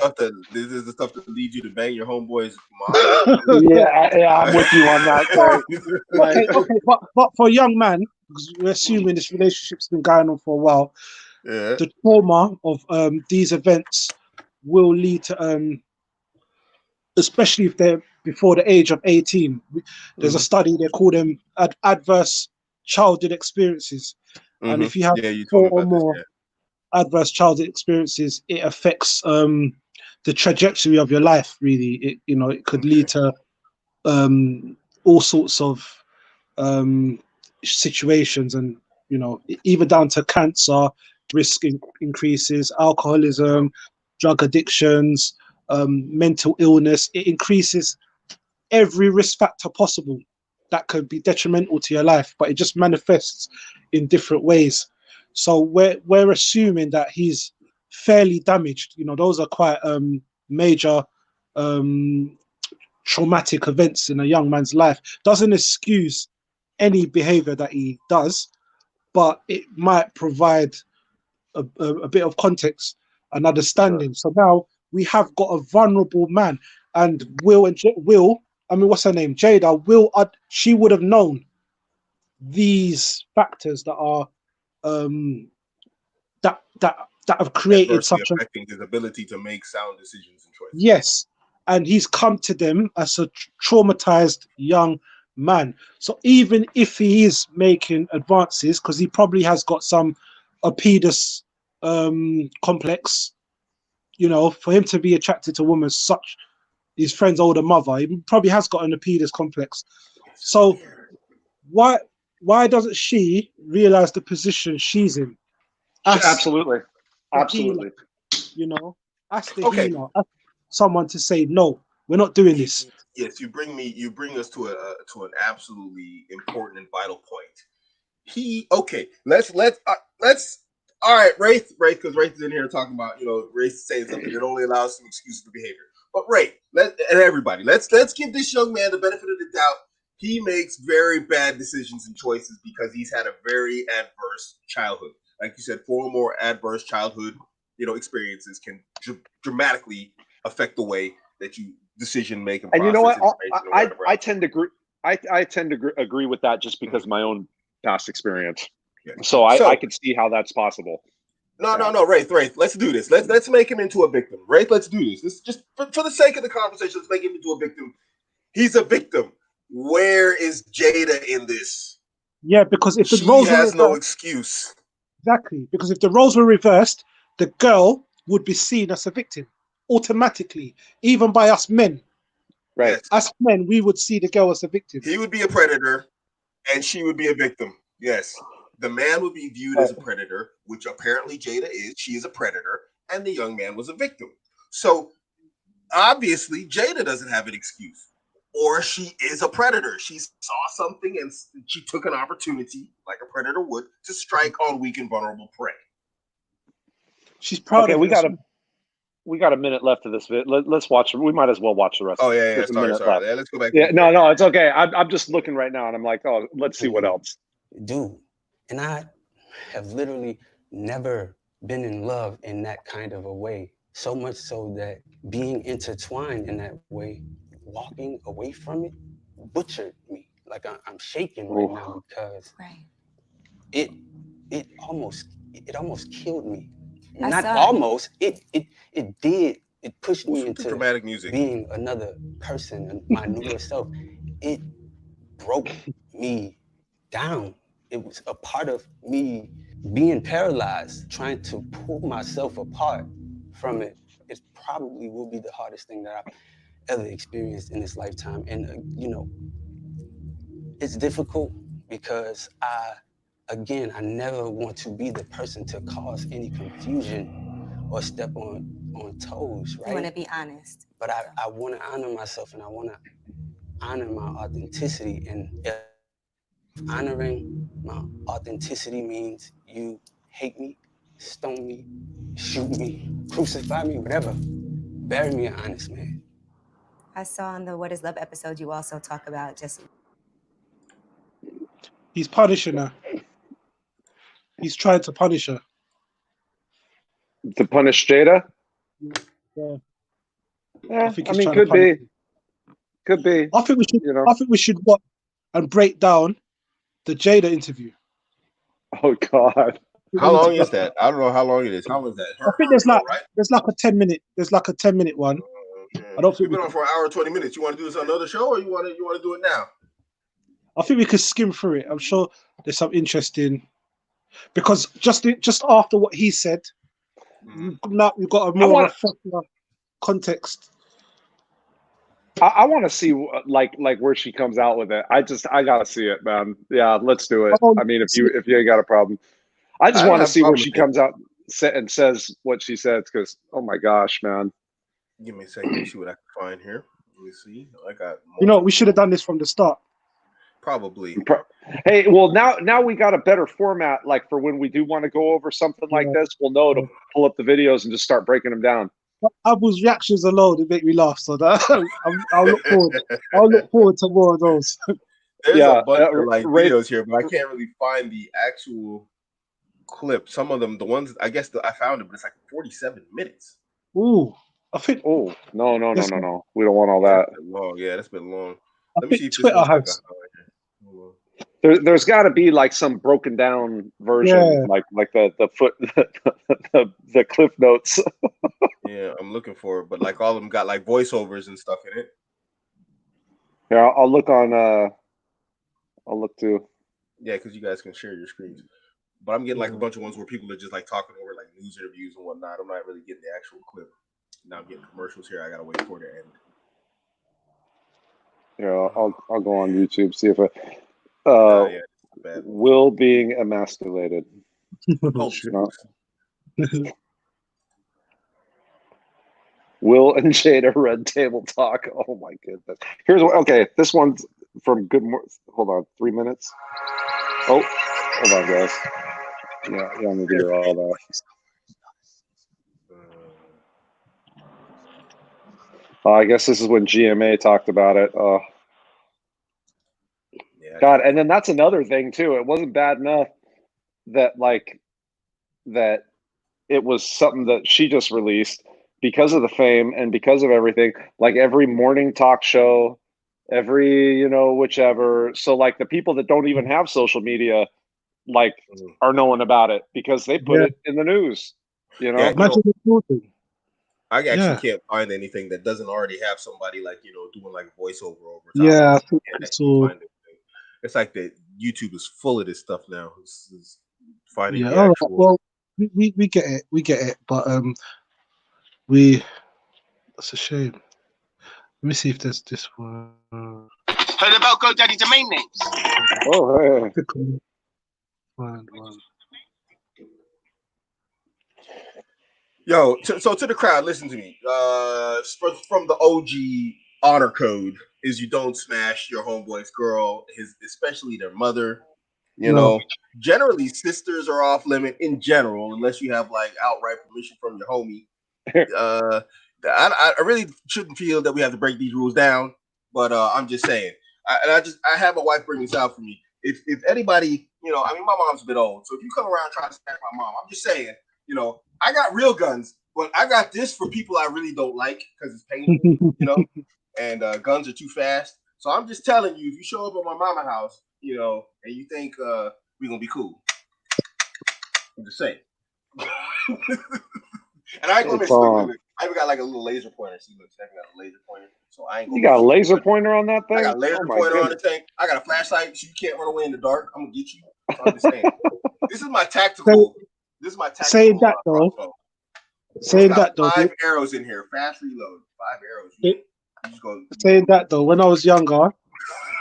This is the stuff that leads you to bang your homeboy's mom. yeah, I'm with you on that. Okay, but for a young man, because we're assuming this relationship's been going on for a while, the trauma of these events will lead to, especially if they're before the age of 18. There's a study, they call them adverse childhood experiences. And if you have 4 or more adverse childhood experiences, it affects the trajectory of your life, really. It could lead to all sorts of situations, and even down to cancer risk increases, alcoholism, drug addictions, mental illness. It increases every risk factor possible that could be detrimental to your life, but it just manifests in different ways. So we're assuming that he's fairly damaged. Those are quite major traumatic events in a young man's life. Doesn't excuse any behavior that he does, but it might provide a bit of context and understanding. So now we have got a vulnerable man, and what's her name? Jada, she would have known these factors that are that have created such affecting his ability to make sound decisions and choices. Yes, and he's come to them as a traumatized young man. So even if he is making advances, because he probably has got some Oedipus complex, for him to be attracted to women such his friend's older mother, he probably has got an Oedipus complex. So why doesn't she realize the position she's in? Absolutely. Ask the healer, ask someone to say, no, we're not doing this. Yes, you bring us to an absolutely important and vital point. Let's all right, Wraith, because Wraith is in here talking about, Wraith saying something that only allows some excuses for behavior. But Wraith, let's give this young man the benefit of the doubt. He makes very bad decisions and choices because he's had a very adverse childhood. Like you said, 4 or more adverse childhood, experiences can dramatically affect the way that you decision make and you know what? I tend to agree. I tend to agree with that just because of my own past experience. Yeah. So I can see how that's possible. No, Wraith. Let's do this. Let's make him into a victim. Wraith, let's do this. This just for the sake of the conversation. Let's make him into a victim. He's a victim. Where is Jada in this? Yeah, because if the roles has no excuse. Exactly, because if the roles were reversed, the girl would be seen as a victim automatically, even by us men. Right. Yes. Us men, we would see the girl as a victim. He would be a predator, and she would be a victim. Yes. The man would be viewed as a predator, which apparently Jada is. She is a predator, and the young man was a victim. So obviously, Jada doesn't have an excuse. Or she is a predator. She saw something and she took an opportunity, like a predator would, to strike on weak and vulnerable prey. She's proud of it. We got a minute left of this vid. Let's watch. We might as well watch the rest. Oh yeah. Sorry. Yeah, let's go back. Yeah, no, it's okay. I'm just looking right now, and I'm like, let's see what else. Dude, and I have literally never been in love in that kind of a way. So much so that being intertwined in that way, walking away from it, butchered me. Like I'm shaking right now because it almost killed me. Not almost. It did. It pushed me into dramatic music, being another person and my newer self. It broke me down. It was a part of me being paralyzed, trying to pull myself apart from it. It probably will be the hardest thing that I've ever experienced in this lifetime. And, it's difficult because I never want to be the person to cause any confusion or step on on toes, right? You want to be honest. But I want to honor myself, and I want to honor my authenticity. And if honoring my authenticity means you hate me, stone me, shoot me, crucify me, whatever, bury me an honest man. I saw on the What Is Love episode you also talk about just... He's punishing her. He's trying to punish her. To punish Jada? Yeah. I mean, could be. Could be. I think we should. I think we should watch and break down the Jada interview. Oh God! How long is that? I don't know how long it is. How long is that? I think there's like a 10-minute. There's like a 10-minute one. I don't think we've been on for an hour and 20 minutes. You want to do this on another show, or you want to do it now? I think we could skim through it. I'm sure there's some interesting, because just after what he said, now we've got a more context. I want to see like where she comes out with it. I gotta see it, man. Yeah, let's do it. I mean, if you ain't got a problem, I just want to see where she comes out and says what she says, because oh my gosh, man. Give me a second. Let me see what I can find here. Let me see. I got. We should have done this from the start. Probably. Hey, well now we got a better format. Like for when we do want to go over something like this, we'll know to pull up the videos and just start breaking them down. Abu's reactions alone, they make me laugh. So that I'll look forward. I'll look forward to more of those. There's a bunch of videos here, but I can't really find the actual clip. Some of them, the ones I guess I found it, but it's like 47 minutes. Ooh, I think. Oh no! We don't want all that. That's been long. Yeah, that's been long. Let me see if Twitter has. There's got to be like some broken down version, like the the cliff notes. Yeah, I'm looking for it, but like all of them got like voiceovers and stuff in it. Yeah, I'll look on. I'll look too. Yeah, because you guys can share your screens. But I'm getting like a bunch of ones where people are just like talking over like news interviews and whatnot. I'm not really getting the actual clip. Now I'm getting commercials here. I gotta wait for it to end. Yeah, I'll go on YouTube, see if Will being emasculated. Oh, Will and Jada Red Table Talk. Oh my goodness. Here's what. Okay, this one's from Good Morning. Hold on, 3 minutes. Oh, hold on, guys. Yeah, I'm gonna do all that. I guess this is when GMA talked about it. God, and then that's another thing too. It wasn't bad enough that that it was something that she just released because of the fame and because of everything. Like every morning talk show, every whichever. So like the people that don't even have social media, like are knowing about it because they put it in the news. Yeah, I actually can't find anything that doesn't already have somebody like doing like voiceover over top. Yeah, so it's like that YouTube is full of this stuff now. It's finding the actual. Right. Well, we get it, but that's a shame. Let me see if there's this one. Heard about GoDaddy domain names? Oh, hey. Find one. Yo, so to the crowd, listen to me. From the OG honor code is you don't smash your homeboy's girl, especially their mother. Generally sisters are off limit in general, unless you have like outright permission from your homie. I really shouldn't feel that we have to break these rules down, but I'm just saying. I have my wife bring this out for me. If anybody, I mean, my mom's a bit old, so if you come around trying to smash my mom, I'm just saying, I got real guns, but I got this for people I really don't like because it's painful, and guns are too fast. So I'm just telling you, if you show up at my mama house, and you think we're gonna be cool, I'm just saying. And I ain't gonna I even got like a little laser pointer. See, look, I got a laser pointer, so I ain't gonna. You got a laser pointer on that thing? I got a laser pointer on the thing. I got a flashlight, so you can't run away in the dark. I'm gonna get you. So I'm just saying. This is my tactical. Saying that though. Saying that though. 5 arrows in here. Fast reload. 5 arrows. You just go. Saying that though, when I was younger,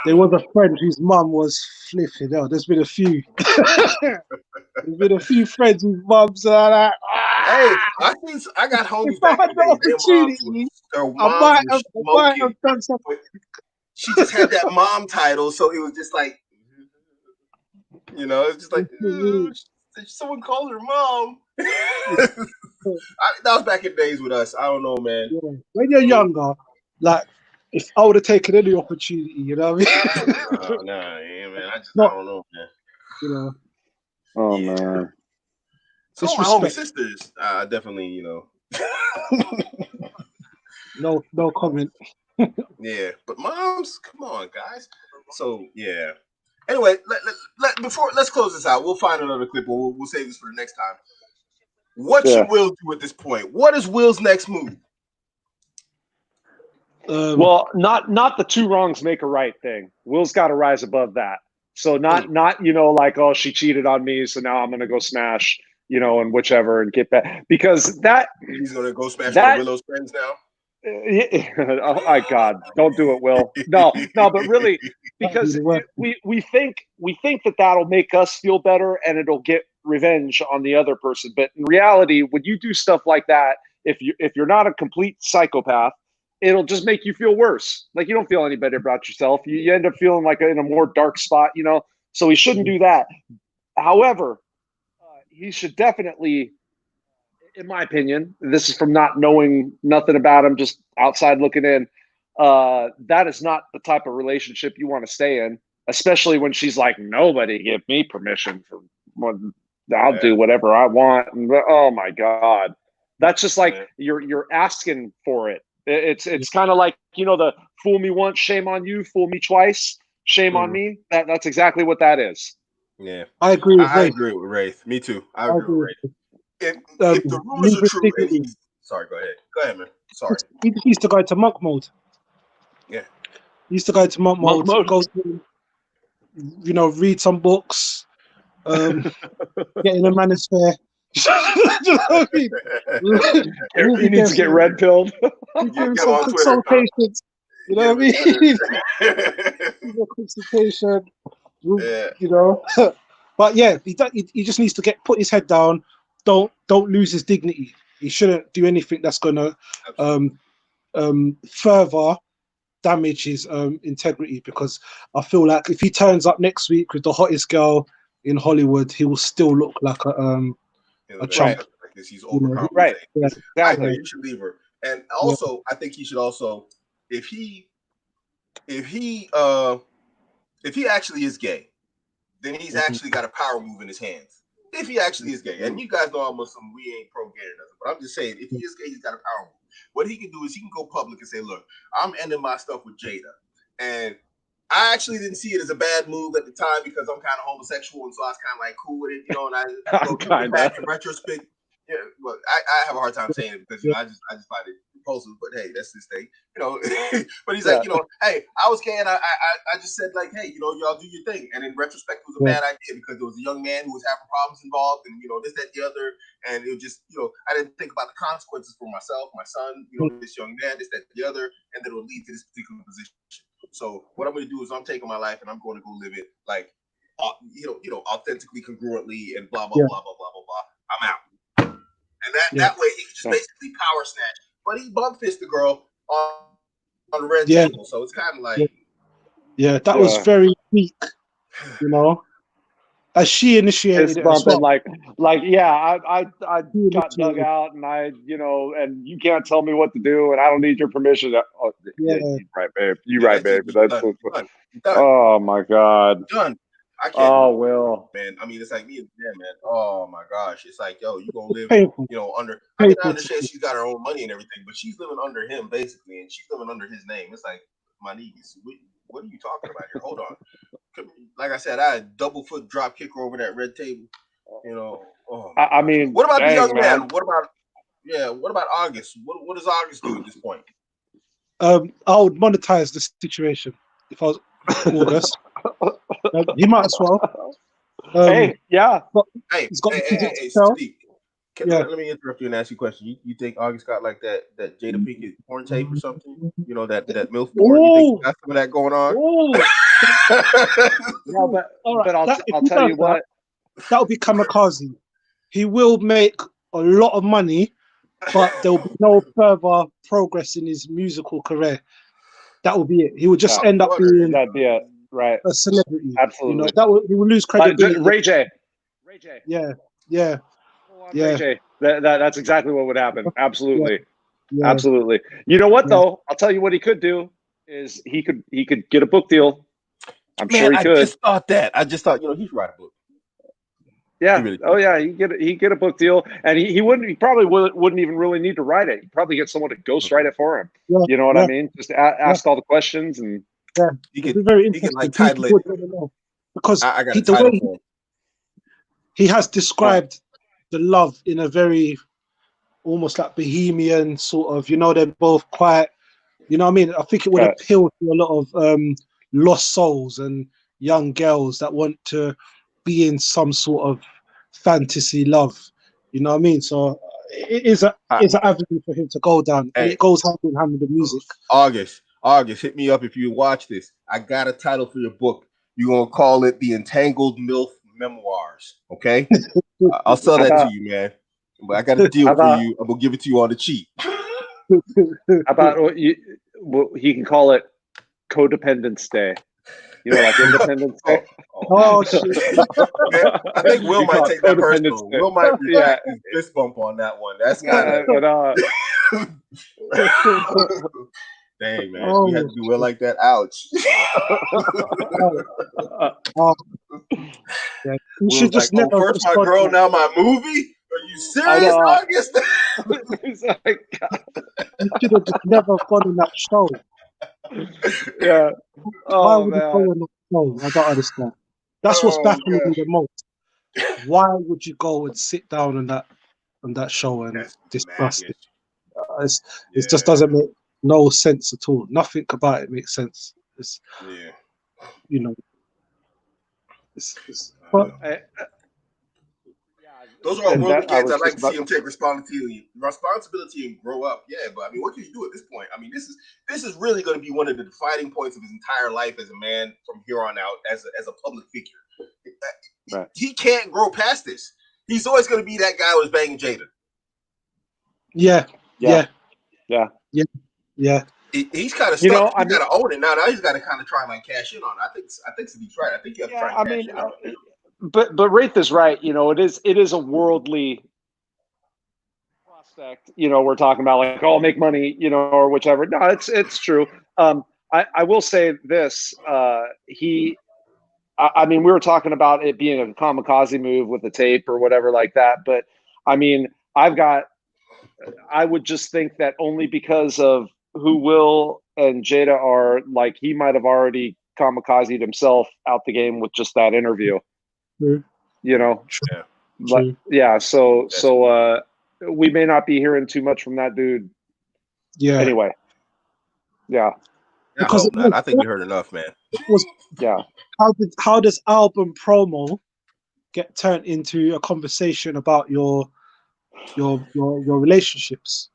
there was a friend whose mum was flipping out. There's been a few. There's been a few friends whose mums are like, hey, I got homies back in the day. Their moms were smoking. Done something. She just had that mom title, so it was just like, you know, it's just like someone called her mom. That was back in days with us. I don't know, man. Yeah. When you're younger, like if I would have taken any opportunity, you know what I mean? Yeah, man. I don't know, man. You know. Oh man. So my homie sisters, definitely, you know. No comment. Yeah, but moms, come on, guys. So yeah. Anyway, let's close this out. We'll find another clip, or we'll save this for the next time. What should Will do at this point? What is Will's next move? Well, not the two wrongs make a right thing. Will's got to rise above that. So not like, oh, she cheated on me, so now I'm gonna go smash, and whichever and get back, because that he's gonna go smash one of Willow's friends now. Oh my God! Don't do it, Will. No, but really, because we think that'll make us feel better and it'll get revenge on the other person. But in reality, when you do stuff like that, if you're not a complete psychopath, it'll just make you feel worse. Like you don't feel any better about yourself. You end up feeling like in a more dark spot, So he shouldn't do that. However, he should definitely, in my opinion, this is from not knowing nothing about him, just outside looking in, that is not the type of relationship you want to stay in, especially when she's like, nobody give me permission for I'll do whatever I want. And, oh my God. That's just like you're asking for it. It's kind of like, the fool me once, shame on you, fool me twice, shame on me. That's exactly what that is. Yeah. I agree with Wraith. Me too. I agree with Wraith. If the rumors are true, sorry, go ahead, man. Sorry. He used to go to monk mode. Yeah. He used to go to monk mode. Go to, read some books, get in a manosphere. You know what I mean? He needs to get red pilled. Get some consultations. You know what I mean? Consultation. Yeah. But yeah, he just needs to put his head down. Don't lose his dignity. He shouldn't do anything that's gonna further damage his integrity, because I feel like if he turns up next week with the hottest girl in Hollywood, he will still look like a chump. He's overcompensating. Right. Yeah, exactly. I think you should leave her. And also, I think he should also, if he actually is gay, then he's actually got a power move in his hands. If he actually is gay, and you guys know I'm Muslim, we ain't pro gay or nothing, but I'm just saying, if he is gay, he's got a power move. What he can do is he can go public and say, look, I'm ending my stuff with Jada. And I actually didn't see it as a bad move at the time because I'm kind of homosexual, and so I was kind of like cool with it, and I back in retrospect. Yeah, well, I have a hard time saying it because I just find it repulsive. But hey, that's his thing, But he's like, hey, I was gay, and I just said like, hey, y'all do your thing. And in retrospect, it was a bad idea because there was a young man who was having problems involved, and this, that, the other, and it was just, I didn't think about the consequences for myself, my son, this young man, this, that, the other, and that it would lead to this particular position. So what I'm going to do is I'm taking my life and I'm going to go live it like, authentically, congruently, and blah blah blah blah blah blah blah. I'm out. And that way he can just basically power snatch. But he bump fist the girl on the red table. So it's kind of like... Yeah, that was very weak, As she initiated it as well. I got dug out and and you can't tell me what to do and I don't need your permission. Oh, yeah. You're right, babe. You're right, babe. That's done. Oh, my God. Done. I can't. Oh, Will. Man, I mean, it's like me and Dan, man. Oh my gosh, it's like, yo, you gonna live, under. I mean, I understand she's got her own money and everything, but she's living under him basically, and she's living under his name. It's like, my knees. What are you talking about here? Hold on. Like I said, I had double foot drop kick her over that red table. Oh, I mean, what about the young man? What about August? What does August do at this point? I would monetize the situation if I was August. He might as well. Hey, he's got Steve, let me interrupt you and ask you a question. You think August got like that Jada Pinkett porn tape or something? That MILF porn? You think got some of that going on? No, but All right, I'll tell you what. That will be kamikaze. He will make a lot of money, but there will be no further progress in his musical career. That will be it. He will just end up being that'd be it, right? a celebrity. Absolutely. He will lose credibility. Ray J. Yeah. Ray J. That's exactly what would happen. Absolutely. Yeah. Absolutely. You know what though? I'll tell you what he could do is he could get a book deal. I'm sure he could. I just thought that. I just thought, he should write a book. Yeah. He get a book deal, and he probably wouldn't even really need to write it. He'd probably get someone to ghostwrite it for him. Yeah, you know what I mean? Just ask all the questions, and he could be very interesting. Like title it because I got a title for him. He has described the love in a very almost like bohemian sort of. They're both quite. You know what I mean? I think it would appeal to a lot of lost souls and young girls that want to be in some sort of fantasy love. You know what I mean? So it is an avenue for him to go down, and it goes hand in hand with the music. August, hit me up if you watch this. I got a title for your book. You're gonna call it The Entangled MILF Memoirs. Okay, I'll sell that to you, man. But I got a deal for you. I'm gonna give it to you on the cheap. He can call it Codependence Day. Like Independence Day. Oh shit! I think Will might take that personal. Will might fist bump on that one. That's kind of. Dang man, we had to do it like that. Ouch. You should just never. First my girl, now my movie. Are you serious, August? You should have just never gone on that show. Yeah. Why would you go on that show? I don't understand. That's what's baffling me the most. Why would you go and sit down on that show and discuss it? It just doesn't make no sense at all. Nothing about it makes sense. Those are all worldly kids. I'd like to see them take responsibility and grow up. Yeah, but I mean, what can you do at this point? I mean, this is really going to be one of the defining points of his entire life as a man from here on out, as a public figure. Right. He can't grow past this. He's always going to be that guy who was banging Jada. Yeah. He's kind of stuck. He's got to own it now. Now he's got to kind of try and cash in on it. I think Sadiq's right. I think you have to try and cash in on it. But Wraith is right. It is a worldly prospect. We're talking about like, make money, or whichever. No, it's true. I will say this. We were talking about it being a kamikaze move with the tape or whatever like that. But I mean, I would just think that only because of who Will and Jada are, like, he might have already kamikazed himself out the game with just that interview. True. But so we may not be hearing too much from that dude. Yeah. Anyway. Yeah. Because I think we heard enough, man. How does album promo get turned into a conversation about your relationships?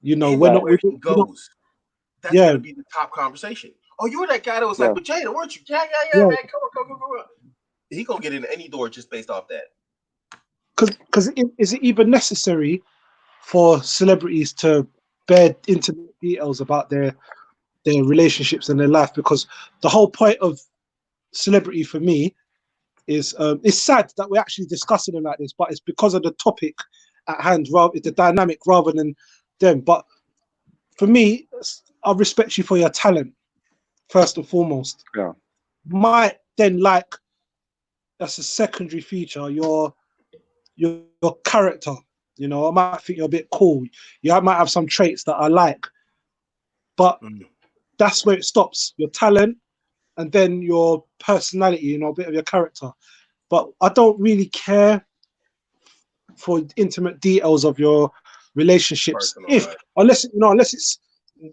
We're not. Where he goes. That's gonna be the top conversation. Oh, you were that guy that was like with Jada, weren't you? Yeah, man. Come on. He gonna get in any door just based off that. Because is it even necessary for celebrities to bear intimate details about their relationships and their life? Because the whole point of celebrity for me is it's sad that we're actually discussing it like this, but it's because of the topic at hand, rather the dynamic rather than them. But for me, I respect you for your talent first and foremost. Yeah. Might then like, that's a secondary feature, your character. I might think you're a bit cool. I might have some traits that I like, but that's where it stops. Your talent, and then your personality, a bit of your character. But I don't really care for intimate details of your relationships, unless it's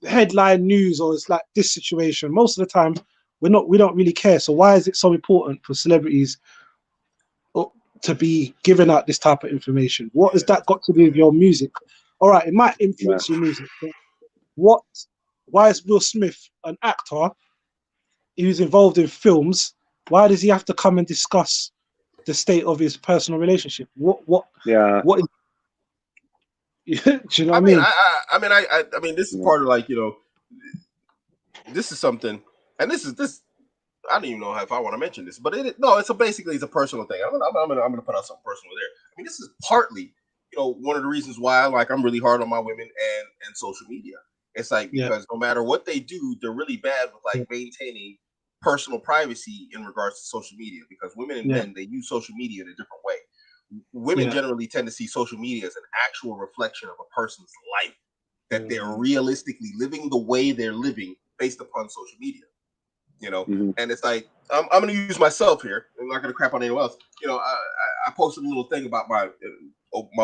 headline news or it's like this situation. Most of the time, we don't really care. So why is it so important for celebrities to be giving out this type of information? What has that got to do with your music? All right, it might influence your music. But why is Will Smith an actor he was involved in films. Why does he have to come and discuss the state of his personal relationship? What is, do you know what I mean? I mean, this is part of like, this is something, and this. I don't even know if I want to mention this, but basically it's a personal thing. I'm gonna put out something personal there. I mean, this is partly, one of the reasons why I'm really hard on my women and social media. It's like, because no matter what they do, they're really bad with like maintaining personal privacy in regards to social media, because women and men, they use social media in a different way. Women generally tend to see social media as an actual reflection of a person's life, that they're realistically living the way they're living based upon social media. And it's like, I'm going to use myself here. I'm not going to crap on anyone else. I posted a little thing about my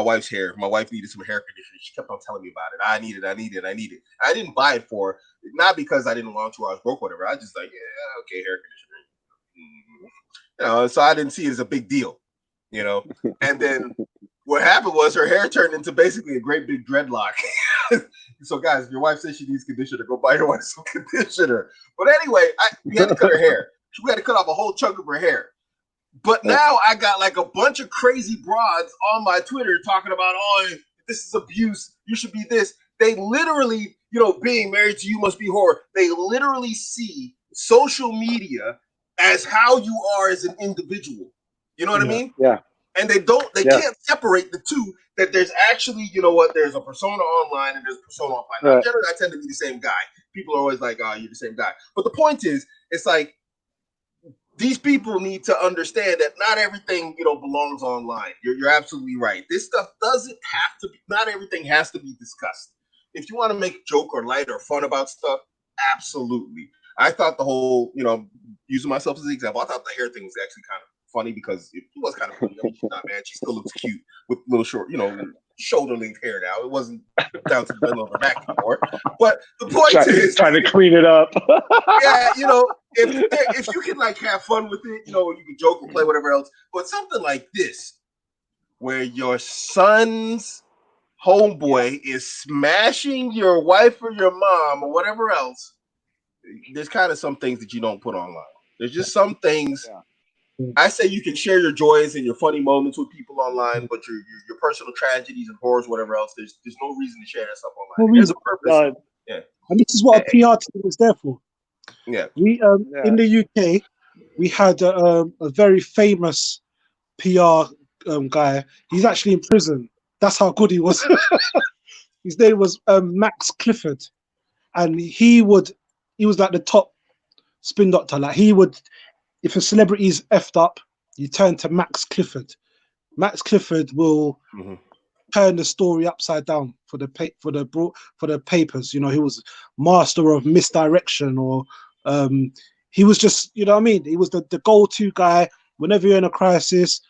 wife's hair. My wife needed some hair conditioner. She kept on telling me about it. I need it. I didn't buy it for her, not because I didn't want to or I was broke or whatever. I just like, okay, hair conditioner. So I didn't see it as a big deal, And then what happened was her hair turned into basically a great big dreadlock. So guys, if your wife says she needs conditioner, go buy her wife some conditioner. But anyway, we had to cut her hair. We had to cut off a whole chunk of her hair. But now I got like a bunch of crazy broads on my Twitter talking about, this is abuse. You should be this. They literally, being married to you must be horror. They literally see social media as how you are as an individual. You know what I mean? Yeah. And they can't separate the two, that there's actually, there's a persona online and there's a persona offline. Now, generally, I tend to be the same guy. People are always like, you're the same guy. But the point is, it's like, these people need to understand that not everything, belongs online. You're absolutely right. This stuff doesn't have to be, not everything has to be discussed. If you want to make a joke or light or fun about stuff, absolutely. I thought the whole, using myself as an example, I thought the hair thing was actually kind of funny, because it was kind of funny. I mean, she's not bad. She still looks cute with little short, shoulder length hair now. It wasn't down to the middle of her back anymore. But the point is trying to clean it up. if you can like have fun with it, you can joke and play whatever else. But something like this, where your son's homeboy is smashing your wife or your mom or whatever else, there's kind of some things that you don't put online. There's just some things. I say you can share your joys and your funny moments with people online, but your personal tragedies and horrors, whatever else, there's no reason to share that stuff online. There's a purpose. And this is what a PR team is there for. Yeah. We in the UK, we had a very famous PR guy. He's actually in prison. That's how good he was. His name was Max Clifford, and he was like the top spin doctor. Like, he would, if a celebrity's effed up, you turn to Max Clifford. Max Clifford will turn the story upside down for the papers. He was master of misdirection, or he was just, He was the go-to guy. Whenever you're in a crisis,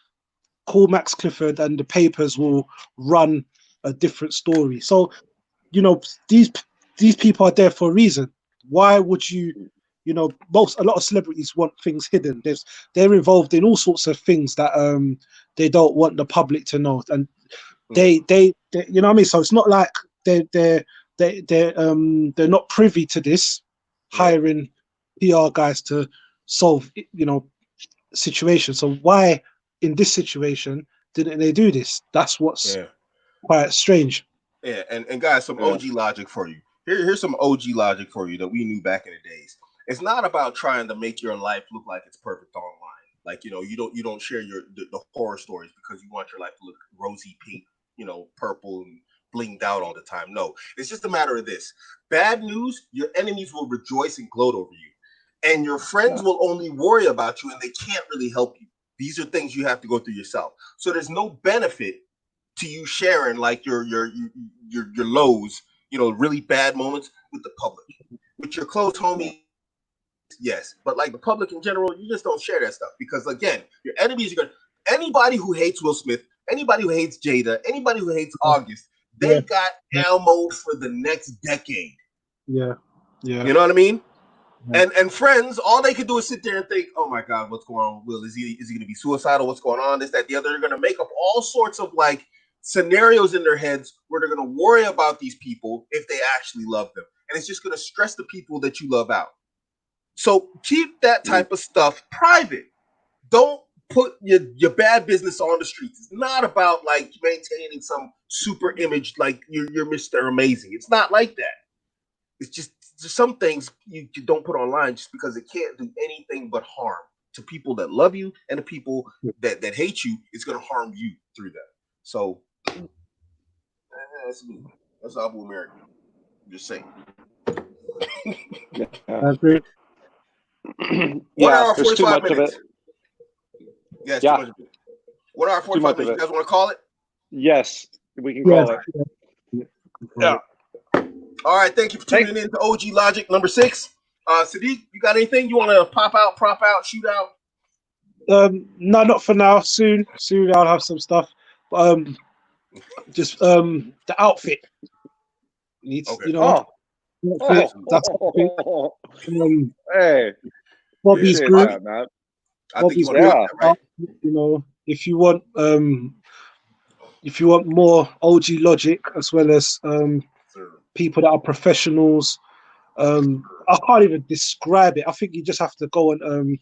call Max Clifford, and the papers will run a different story. So, these people are there for a reason. Why would you? A lot of celebrities want things hidden. They're involved in all sorts of things that they don't want the public to know, and they So it's not like they're not privy to this, hiring PR guys to solve situations. So why in this situation didn't they do this? That's what's quite strange. Yeah, and guys, some OG logic for you. Here's some OG logic for you that we knew back in the days. It's not about trying to make your life look like it's perfect online. Like, you don't share the horror stories because you want your life to look rosy pink, purple and blinged out all the time. No, it's just a matter of this. Bad news, your enemies will rejoice and gloat over you. And your friends will only worry about you, and they can't really help you. These are things you have to go through yourself. So there's no benefit to you sharing like your lows, really bad moments with the public. With your close homies, yes, but like the public in general, you just don't share that stuff, because again, your enemies are anybody who hates Will Smith, anybody who hates Jada, anybody who hates August, they got ammo for the next decade. Yeah. You know what I mean? Yeah. And friends, all they can do is sit there and think, oh my God, what's going on with Will? Is he going to be suicidal? What's going on? This, that, the other. They're going to make up all sorts of like scenarios in their heads where they're going to worry about these people if they actually love them. And it's just going to stress the people that you love out. So keep that type of stuff private. Don't put your bad business on the streets. It's not about like maintaining some super image like you're Mr. Amazing. It's not like that. It's just some things you don't put online just because it can't do anything but harm to people that love you and the people that hate you. It's going to harm you through that. So that's me. That's Abuamerican. Just saying. I agree. What are our there's 45 too much minutes? of it. Yeah, it's too much of it. What are our 45 minutes? You guys want to call it? Yes, we can call it. Yeah. All right, thank you for tuning in to OG Logic number 6. Sadiq, you got anything you want to pop out, prop out, shoot out? No, not for now. Soon I'll have some stuff. Just the outfit needs, you know. That's hey, Bobby's group. That, man. Bobby's group. Right? You know, if you want more OG Logic as well as people that are professionals, I can't even describe it. I think you just have to go on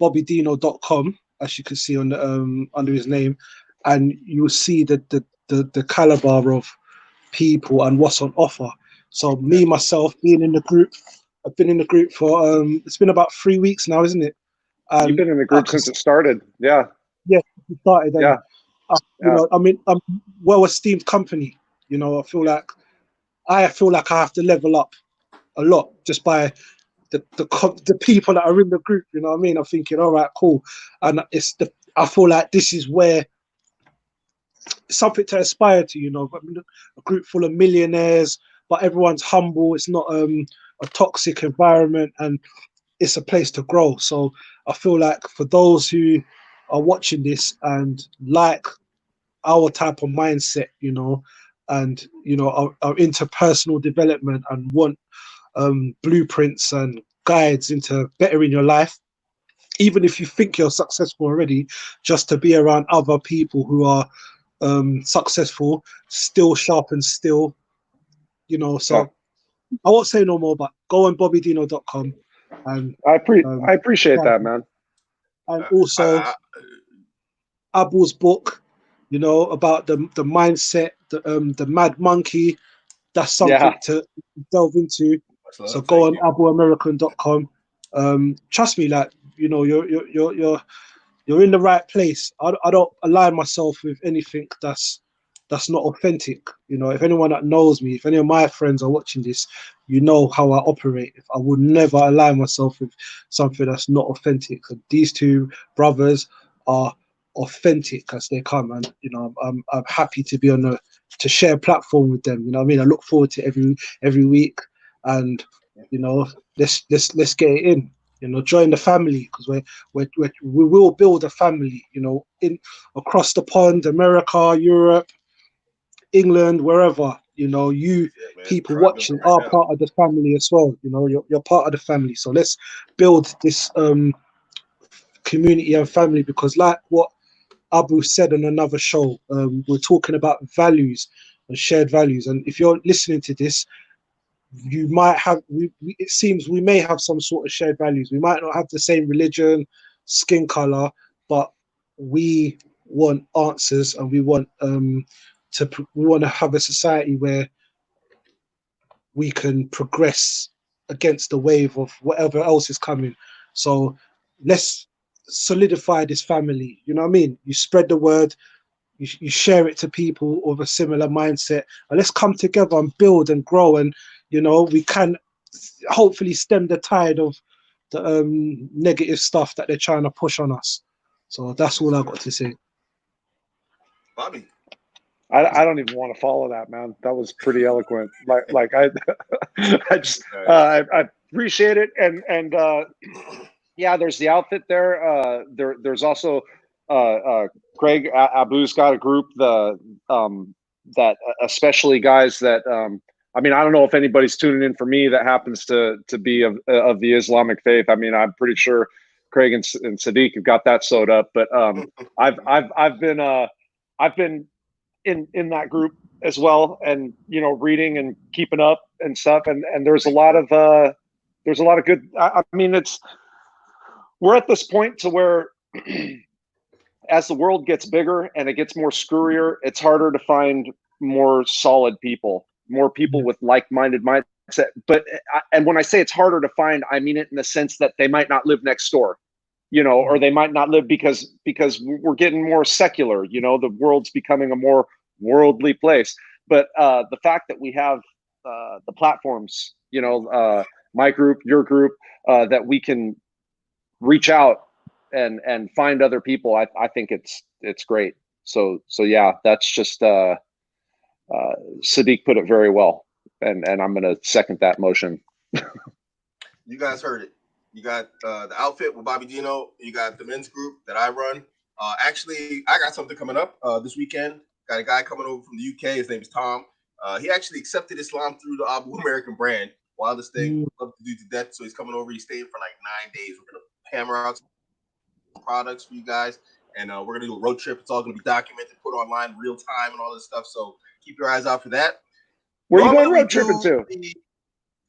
bobbydino.com, as you can see on the, under his name, and you will see the caliber of people and what's on offer. So me myself being in the group, I've been in the group for it's been about 3 weeks now, isn't it? And you've been in the group since it started. Yeah, it started. And, yeah. You know, I mean, I'm well-esteemed company. You know, I feel like I have to level up a lot just by the people that are in the group. You know what I mean? I'm thinking, all right, cool, and I feel like this is where something to aspire to. You know, a group full of millionaires, but everyone's humble. It's not a toxic environment, and it's a place to grow. So I feel like for those who are watching this and like our type of mindset, you know, and you know are into personal development and want blueprints and guides into bettering your life, even if you think you're successful already, just to be around other people who are successful, still sharp and still, you know. So I won't say no more, but go on bobbydino.com and I appreciate that, man. And also Abu's book, you know, about the mindset, the mad monkey. That's something to delve into. So go on Abuamerican.com. Trust me, like, you know, you're in the right place. I don't align myself with anything that's not authentic. You know, if anyone that knows me, if any of my friends are watching this, you know how I operate. I would never align myself with something that's not authentic. And these two brothers are authentic as they come, and you know, I'm happy to be to share a platform with them. You know what I mean? I look forward to every week, and you know, let's get it in. You know, join the family, because we will build a family. You know, in across the pond, America, Europe, England, wherever. You know, people watching are part of the family as well. You know, you're part of the family. So let's build this community and family, because like what Abu said on another show, we're talking about values and shared values. And if you're listening to this, you might have, it seems we may have some sort of shared values. We might not have the same religion, skin color, but we want answers, and we want to have a society where we can progress against the wave of whatever else is coming. So let's solidify this family. You know what I mean? You spread the word, you share it to people of a similar mindset, and let's come together and build and grow. And you know, we can hopefully stem the tide of the negative stuff that they're trying to push on us. So that's all I got to say. Bobby, I don't even want to follow that, man. That was pretty eloquent. Like I just I appreciate it, and yeah, there's the outfit there. There's also Craig Abu's got a group that especially guys that I mean, I don't know if anybody's tuning in for me that happens to be of the Islamic faith. I mean, I'm pretty sure Craig and Sadiq have got that sewed up, but I've been in that group as well, and you know, reading and keeping up and stuff, and there's a lot of There's a lot of good. I mean, we're at this point to where as the world gets bigger and it gets more screwier, it's harder to find more solid people, more people with like-minded mindset. But and when I say it's harder to find, I mean it in the sense that they might not live next door, you know, or they might not live because we're getting more secular. You know, the world's becoming a more worldly place. But the fact that we have the platforms, you know, my group, your group, that we can reach out and find other people, I think it's great. So yeah, that's just Sadiq put it very well, and I'm going to second that motion. You guys heard it. You got the outfit with Bobby Dino. You got the men's group that I run. Actually, I got something coming up this weekend. Got a guy coming over from the UK. His name is Tom. He actually accepted Islam through the Abuamerican brand. Wildest thing, love to do to death. So he's coming over. He's staying for like 9 days. We're gonna hammer out some products for you guys, and we're gonna do a road trip. It's all gonna be documented, put online real time, and all this stuff. So keep your eyes out for that. Where are you going road tripping to?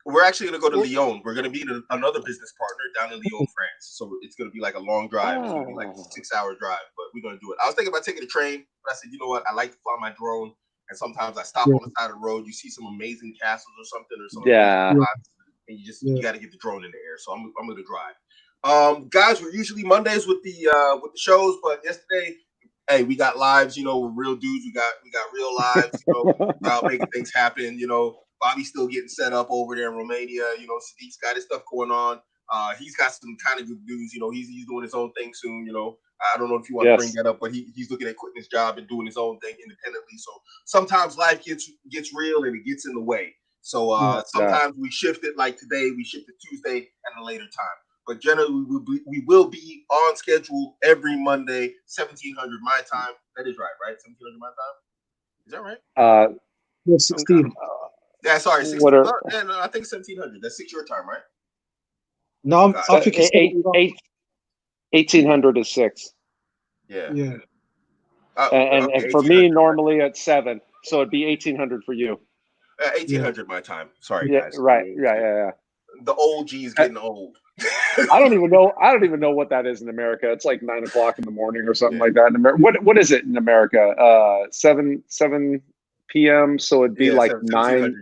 We're actually going to go to Lyon. We're going to meet another business partner down in Lyon, France. So it's going to be like a long drive. It's going to be like a 6-hour drive, but we're going to do it. I was thinking about taking a train, but I said, you know what? I like to fly my drone, and sometimes I stop on the side of the road. You see some amazing castles or something, or something. And you got to get the drone in the air. So I'm going to drive. Guys, we're usually Mondays with the shows, but yesterday, hey, we got lives. You know, we're real dudes. We got real lives. You know, about making things happen. You know. Bobby's still getting set up over there in Romania. You know, Sadiq's got his stuff going on. He's got some kind of good news. You know, he's doing his own thing soon. You know, I don't know if you want to bring that up, but he's looking at quitting his job and doing his own thing independently. So sometimes life gets real and it gets in the way. So sometimes we shift it, like today, we shift it Tuesday at a later time. But generally, we will be on schedule every Monday, 1700 my time. That is right? 1700 my time. Is that right? 16. Yeah, sorry. 16, no, I think 1700. That's 6 your time, right? No, I think it's 1800 is 6. Yeah. Yeah. And for me, normally it's 7, so it'd be 1800 for you. 1800 my time. Sorry, yeah, guys. Right. Yeah. The old G is getting old. I don't even know what that is in America. It's like 9 o'clock in the morning or something like that in America. What is it in America? 7 p.m. So it'd be like 9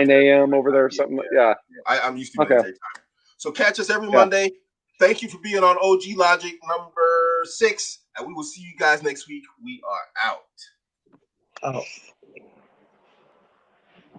a.m. over there or something. Yeah. I'm used to military time. So catch us every Monday. Thank you for being on OG Logic number 6, and we will see you guys next week. We are out.